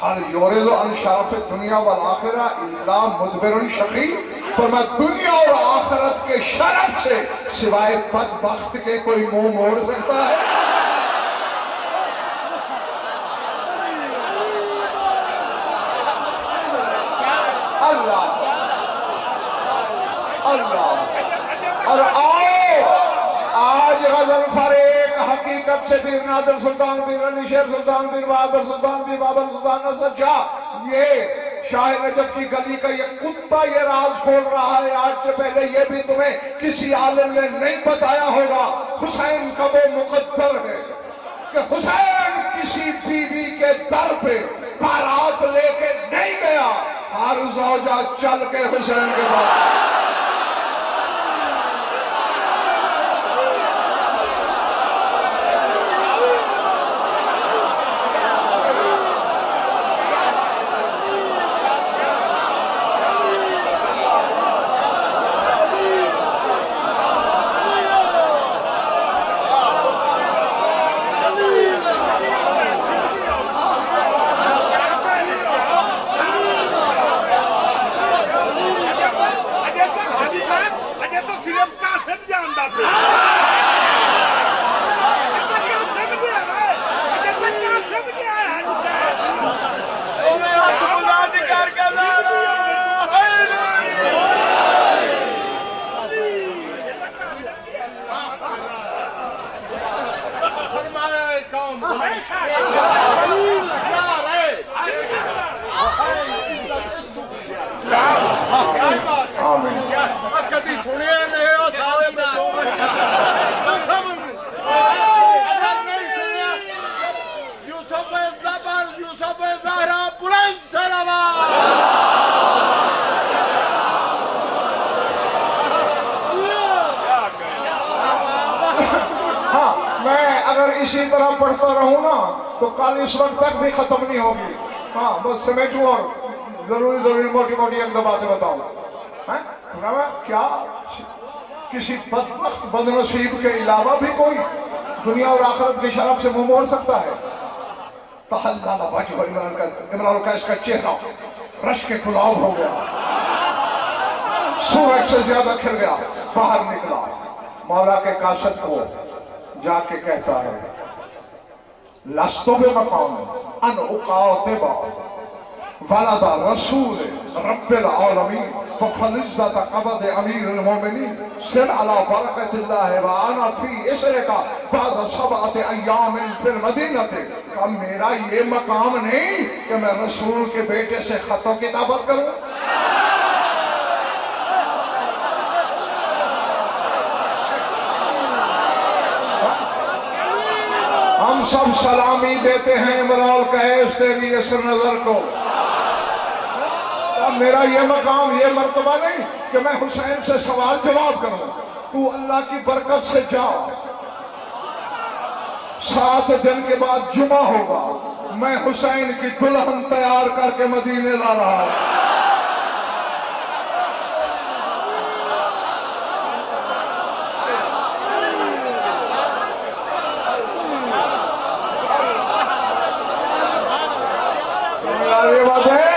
ہر یورز عن شرف الدنیا والآخرہ الا مدبر شقی، فرمایا دنیا اور آخرت کے شرف سے سوائے بدبخت کے کوئی منہ موڑ سکتا ہے؟ اللہ اللہ۔ اور آج غضنفر ایک حقیقت سے پیر نادر سلطان، پیر علی شیر سلطان، پیر بہادر سلطان، پیر بابر سلطان نصر شاہ، یہ شاہ نجف کی گلی کا یہ کتا یہ راز کھول رہا ہے۔ آج سے پہلے یہ بھی تمہیں کسی عالم نے نہیں بتایا ہوگا، حسین کا وہ مقدر ہے کہ حسین کسی بیوی کے در پہ بارات لے کے نہیں گیا، ہر زوجہ چل کے حسین کے بعد۔ اسی طرح پڑھتا رہوں نا تو کل اس وقت تک بھی ختم نہیں ہوگی۔ ہاں بس سمیٹوں اور ضروری موٹی موٹی ایک دو باتیں بتاؤں۔ کیا کسی بدبخت بدنصیب کے علاوہ بھی کوئی دنیا اور آخرت کی شرف سے منہ موڑ سکتا ہے؟ تحلل وجہ امراء القیس کا چہرہ رشک گلاب ہو گیا، سورج سے زیادہ کھل گیا، باہر نکلا، مولا کے قاصد کو جا کے کہتا ہے لستو بمقام ان اقاتب ولد رسول رب العالمین ففلزت قبض امیر المومنین سر علی برکت اللہ وانا فی اسرکا بعد 7 ایام فی المدینہ۔ اب میرا یہ مقام نہیں کہ میں رسول کے بیٹے سے خط و کتابت کروں؟ ہم سب سلامی دیتے ہیں امراء القیس تیری اثر نظر کو۔ اب میرا یہ مقام یہ مرتبہ نہیں کہ میں حسین سے سوال جواب کروں۔ تو اللہ کی برکت سے جا، 7 دن کے بعد جمعہ ہوگا، میں حسین کی دلہن تیار کر کے مدینے لا رہا ہوں۔ یہ بات ہے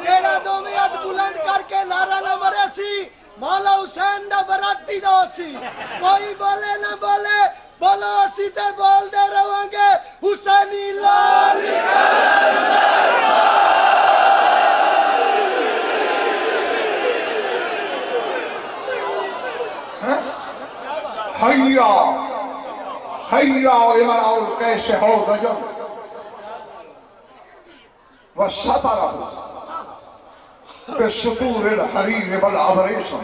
تیرا دومیت بلند کر کے نعرہ نہ مرے سی مولا حسین دا براتی دا سی، کوئی بولے نہ بولے، بولو اسی تے بول دے رہوں گے حسینی لال حیا حیا امرأ القیس ہو رجل وسترہ بسطور الحریر والابریشم،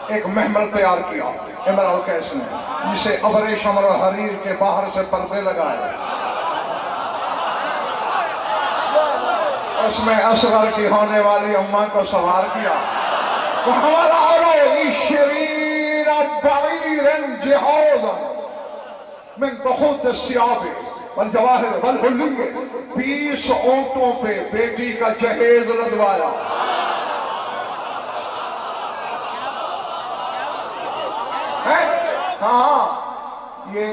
ایک محمل تیار کیا امرأ القیس نے جسے ابریشم اور حریر کے باہر سے پردے لگائے، اس میں اصغر کی ہونے والی اماں کو سوار کیا، وَحَمَلَ عَلَيْهِ شِرِيرَ بَعِيرٍ جِحَوْزًا مِن تُخُوتِ الثِّيَابِ والجواہر والحلیہ، 20 اونٹوں پہ بیٹی کا جہیز لدوایا۔ ہاں، یہ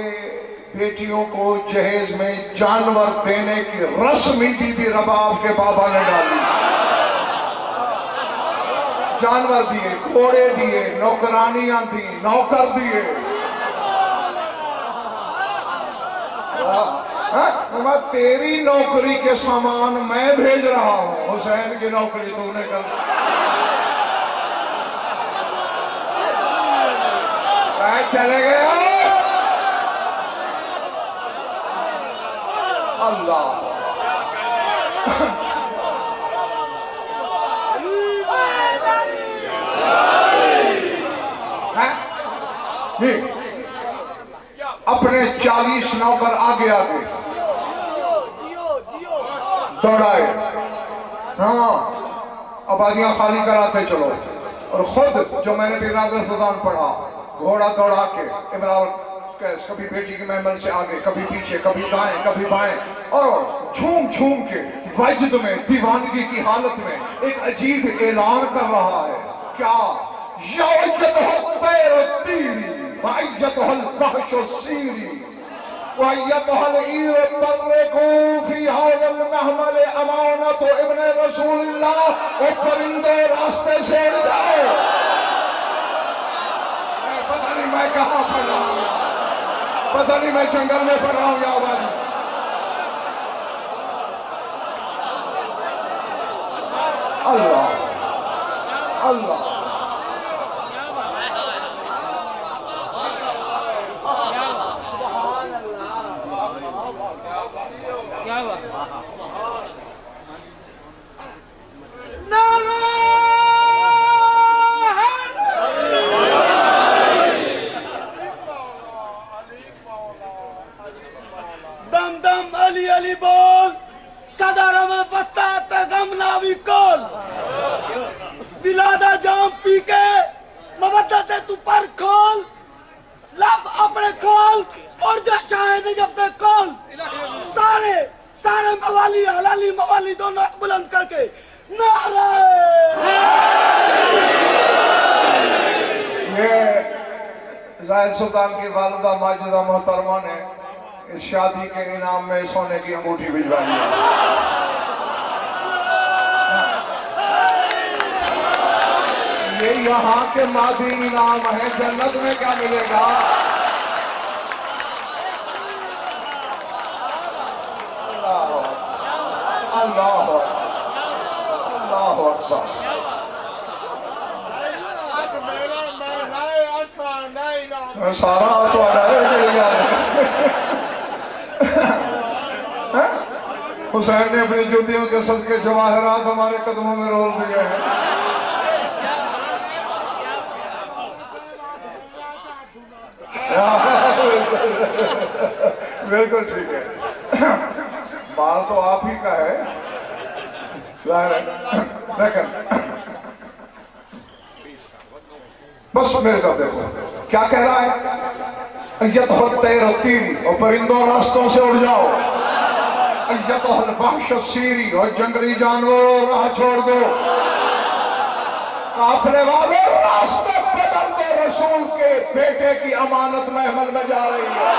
بیٹیوں کو جہیز میں جانور دینے کی رسمی بی رباب کے بابا نے ڈالی، جانور دیے، گھوڑے دیے، نوکرانیاں دی، نوکر دیے۔ میں تیری نوکری کے سامان میں بھیج رہا ہوں، حسین کی نوکری تو نے کر چلے گئے۔ اللہ اپنے 40 نوکر آگے آگے دوڑائے، ہاں آبادیاں خالی کراتے چلو، اور خود جو میں نے بھی نادر سلطان پڑھا، گھوڑا دوڑا کے امرأ القیس کبھی بیٹی کی محمل سے آگے، کبھی پیچھے، کبھی دائیں کبھی بائیں، اور جھوم جھوم کے وجد میں، دیوانگی کی حالت میں ایک عجیب اعلان کر رہا ہے، کیا؟ یَوَیَّتُهَا الطَّیرُ الطِّیرِ وَعِیَّتُهَا الْفَحْشُ السِّیرِ وَعِیَّتُهَا الْعِیرُ الطَّرِّقُ فِی هَذَا الْمَحْمَلِ اَمَانَةُ ابن رسول اللہ، اور پرندے راستے سے جائے۔ پتہ نہیں میں کہاں پڑھ رہا ہوں، پتہ نہیں میں جنگل میں پڑھ رہا ہوں یا آبادی۔ اللہ اللہ دم دم علی علی بول، صدر میں بستا تغم ناوی کول، ولادہ جام پی کے مودت تو پر کھول، لب اپنے کھول اور جا شاہ نجف تے کھول، سارے موالی حلالی موالی دونوں ہاتھ بلند کر کے نعرہ۔ یہ ظاہر سلطان کی والدہ ماجدہ محترمہ نے اس شادی کے انعام میں سونے کی انگوٹھی بھجوائی ہے۔ یہ یہاں کے مادی انعام ہے، جنت میں کیا ملے گا؟ اللہ اللہ اکبر۔ سارا تو آ رہا ہے، حسین نے اپنی جوتیوں کے صدقے جواہرات ہمارے قدموں میں رول دیے ہیں۔ بالکل ٹھیک ہے، مال تو آپ ہی کا ہے، ظاہر ہے، لیکن بس میرے ساتھ دیکھو کیا کہہ رہا ہے؟ ایتھا الطیر الطیر، اور پرندوں راستوں سے اڑ جاؤ، ایتھا الوحش السیری، اور جنگلی جانوروں راہ چھوڑ دو، قافلے والے راستے بدل دو، رسول کے بیٹے کی امانت محمل میں جا رہی ہے۔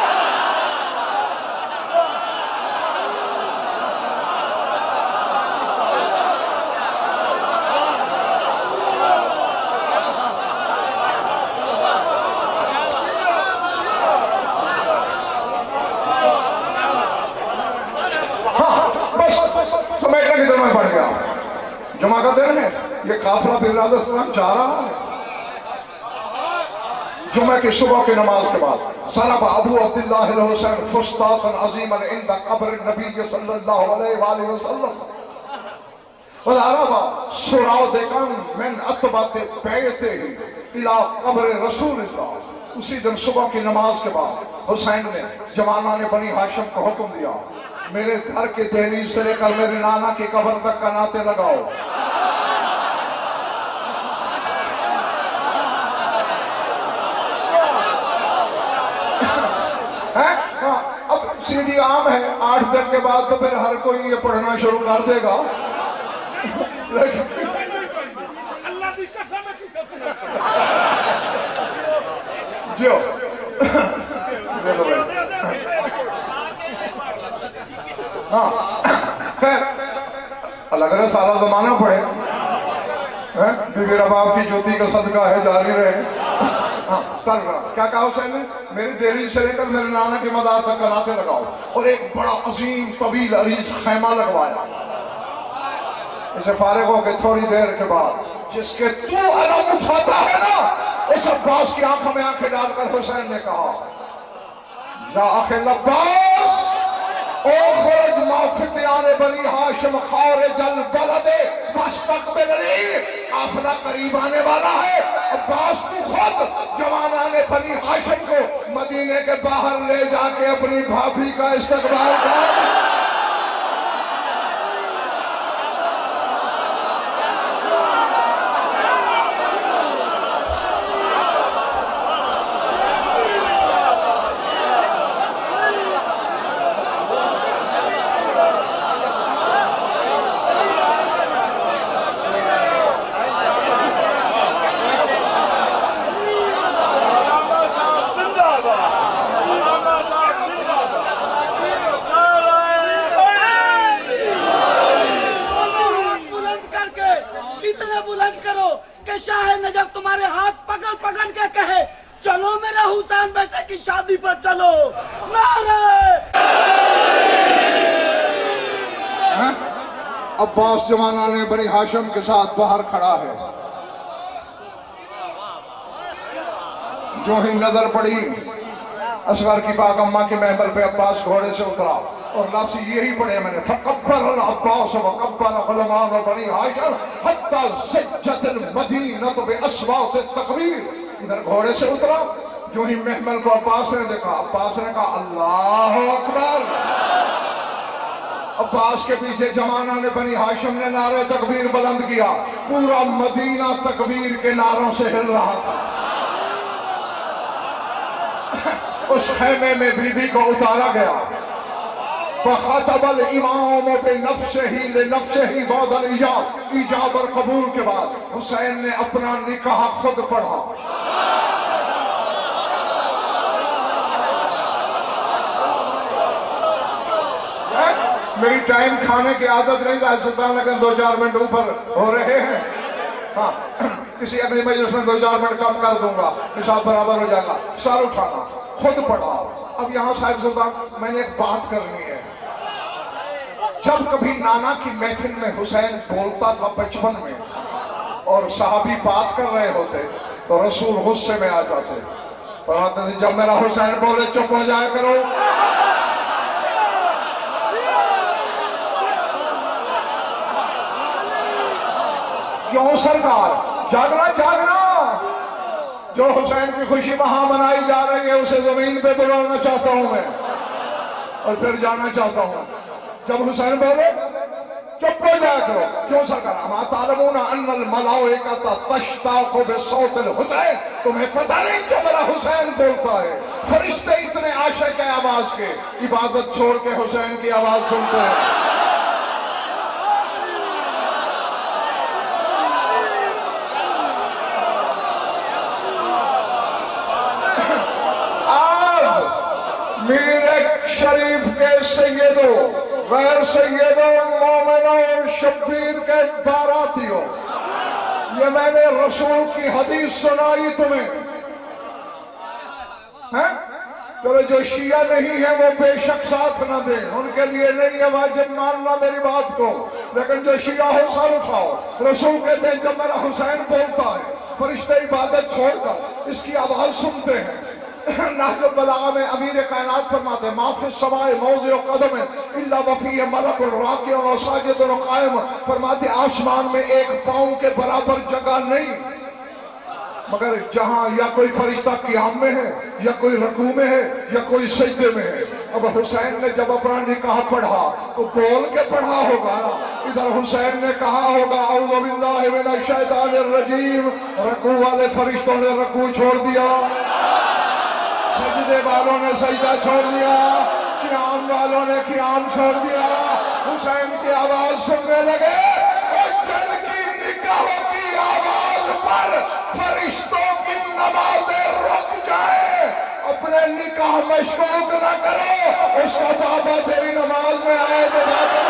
سمیٹنے کی طرح میں پڑھ گیا، جمعہ کا دن ہے، یہ قافلہ بلاد اسلام جا رہا ہے، جمعہ کی صبح کی نماز کے بعد ضرب ابو عبداللہ الحسین فسطاطا عظیما عند قبر النبی صلی اللہ علیہ وآلہ وسلم وضرب سرادقا من اتباط بیته الى قبر رسول اللہ. اسی دن صبح کی نماز کے بعد حسین نے جوانان بنی ہاشم کو حکم دیا میرے گھر کے دہلیز سے لے کر میرے نانا کی قبر تک کناتے لگاؤ. اب سی ڈی عام ہے 8 دن کے بعد تو پھر ہر کوئی یہ پڑھنا شروع کر دے گا. جو ہاں خیر اللہ کرے سارا زمانہ پڑھے بی بی رباب کی جوتی کا صدقہ ہے جاری رہے. چل رہا کیا کہا حسین نے میری دہلیز سے لے کر میرے نانا کے مزار تک کناتے لگاؤ اور ایک بڑا عظیم طویل عریض خیمہ لگوایا. اسے فارغ ہو کے تھوڑی دیر کے بعد جس کے تو علم اٹھاتا ہے نا اس عباس کی آنکھوں میں آنکھیں ڈال کر حسین نے کہا یا اخی العباس اخرج ما فتیان بنی ہاشم خارج البلد واستقبلنی قافلہ قریب آنے والا ہے. عباس تو خود جوانان بنی ہاشم کو مدینے کے باہر لے جا کے اپنی بھابھی کا استقبال کر. شادی پر چلو نعرہ. عباس جوانان بنی ہاشم کے ساتھ باہر کھڑا ہے. جو ہی نظر پڑی اصغر کی پاک اماں کے محمل پہ عباس گھوڑے سے اترا اور لفظ یہی پڑھے میں نے فَقَبَّرَ الْعَبَّاسُ وَقَبَّرَ غُلَمَانُ بَنِي ہاشم حَتَّى زَجَّتِ الْمَدِينَةُ بِأَصْوَاتِ التَّكْبِيرِ. ادھر گھوڑے سے اترا جو ہی محمل کو عباس نے دیکھا عباس نے کہا اللہ اکبر. عباس کے پیچھے جوانان بنی ہاشم نے نعرہ تکبیر بلند کیا. پورا مدینہ تکبیر کے نعروں سے ہل رہا تھا. اس خیمے میں بی بی کو اتارا گیا. فخطب الامام بنفسه لنفسه بعد الایجاب. ایجاب اور قبول کے بعد حسین نے اپنا نکاح خود پڑھا. میری ٹائم کھانے کی عادت نہیں تھا سلطان لیکن 2-4 منٹ اوپر ہو رہے ہیں. ہاں کسی اگلی مجلس میں 2-4 منٹ کم کر دوں گا حساب برابر ہو جائے گا. سار اٹھانا خود پڑھا. اب یہاں صاحب سلطان میں نے ایک بات کرنی ہے. جب کبھی نانا کی محفل میں حسین بولتا تھا بچپن میں اور صحابی بات کر رہے ہوتے تو رسول غصے میں آ جاتے. فرماتے تھے جب میرا حسین بولے چپ ہو جایا کرو. کیوں سرکار جاگنا جاگنا. جو حسین کی خوشی وہاں منائی جا رہی ہے اسے زمین پہ بلانا چاہتا ہوں میں اور پھر جانا چاہتا ہوں. جب حسین بولے چپ ہو جایا کرو. کیوں سرکار اما تعلمون ان الملائکۃ تشتاق بصوت الحسین. تمہیں پتہ نہیں جو میرا حسین بولتا ہے فرشتے اتنے عاشق ہے آواز کے عبادت چھوڑ کے حسین کی آواز سنتے ہیں. میر شریف کے سیدوں غیر سیدوں مومنوں شبیر کے باراتیوں یہ میں نے رسول کی حدیث سنائی تمہیں. چلو جو شیعہ نہیں ہے وہ بے شک ساتھ نہ دیں ان کے لیے نہیں ہے واجب ماننا میری بات کو. لیکن جو شیعہ ہو سر اٹھاؤ. رسول کہتے ہیں جب میرا حسین بولتا ہے فرشتے عبادت چھوڑ کر اس کی آواز سنتے ہیں۔ نحج البلاغہ میں امیر کائنات فرماتے ہیں ما فی السماء موضع قدم الا وفیہ ملک راکع و ساجد و قائم، فرماتے آسمان میں ایک پاؤں کے برابر جگہ نہیں مگر جہاں یا کوئی فرشتہ قیام میں ہے یا کوئی رکوع میں ہے یا کوئی سجدے میں ہے۔ اب حسین نے جب اپنا نکاح پڑھا تو بول کے پڑھا ہوگا، ادھر حسین نے کہا ہوگا اعوذ باللہ من الشیطان الرجیم، رکوع والے فرشتوں نے رکوع چھوڑ دیا، سجدے والوں نے سجدہ چھوڑ دیا، قیام والوں نے قیام چھوڑ دیا۔ حسین کی آواز سننے لگے اور جن کی نکاحوں کی آواز پر فرشتوں کی نمازیں رک جائے، اپنے نکاح مشکوک نہ کرو، اس کا بابا تیری نماز میں آئے تو بابا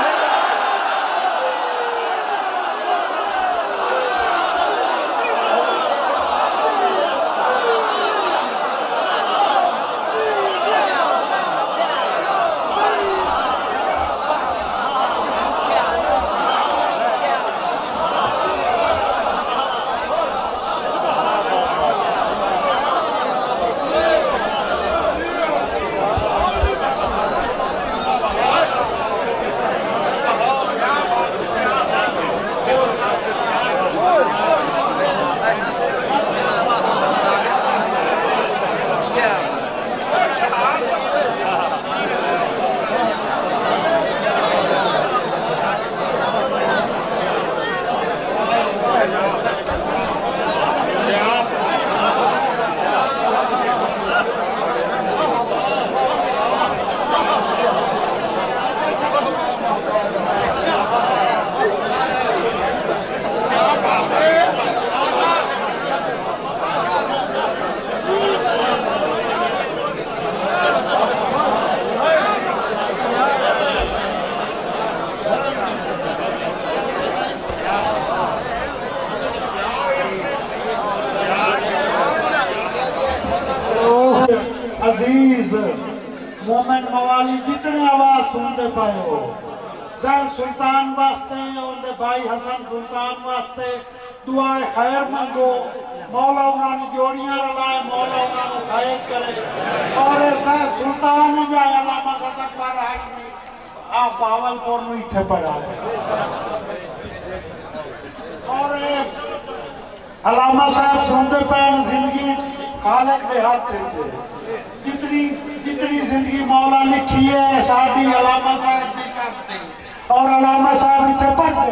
عزیز مومن موالی جتنے آواز سنتے پائے ہو، زین سلطان واسطے ان دے بھائی حسن سلطان واسطے دعائے خیر منگو، مولا انہوں نے جوڑیاں رلائے، مولا انہوں نے خیر کرے، اور زین سلطان ہی جائے علامہ غزق پر حاشمی آپ باول پور میں اتھے پڑھا ہے۔ اور علامہ صاحب سنتے پہن زندگی خالق دے ہاتھ تھے، جتنی زندگی مولا لکھی ہے ساتھی علامہ صاحب دی ساتھ تھی، اور علامہ صاحب اتنے پڑھ دے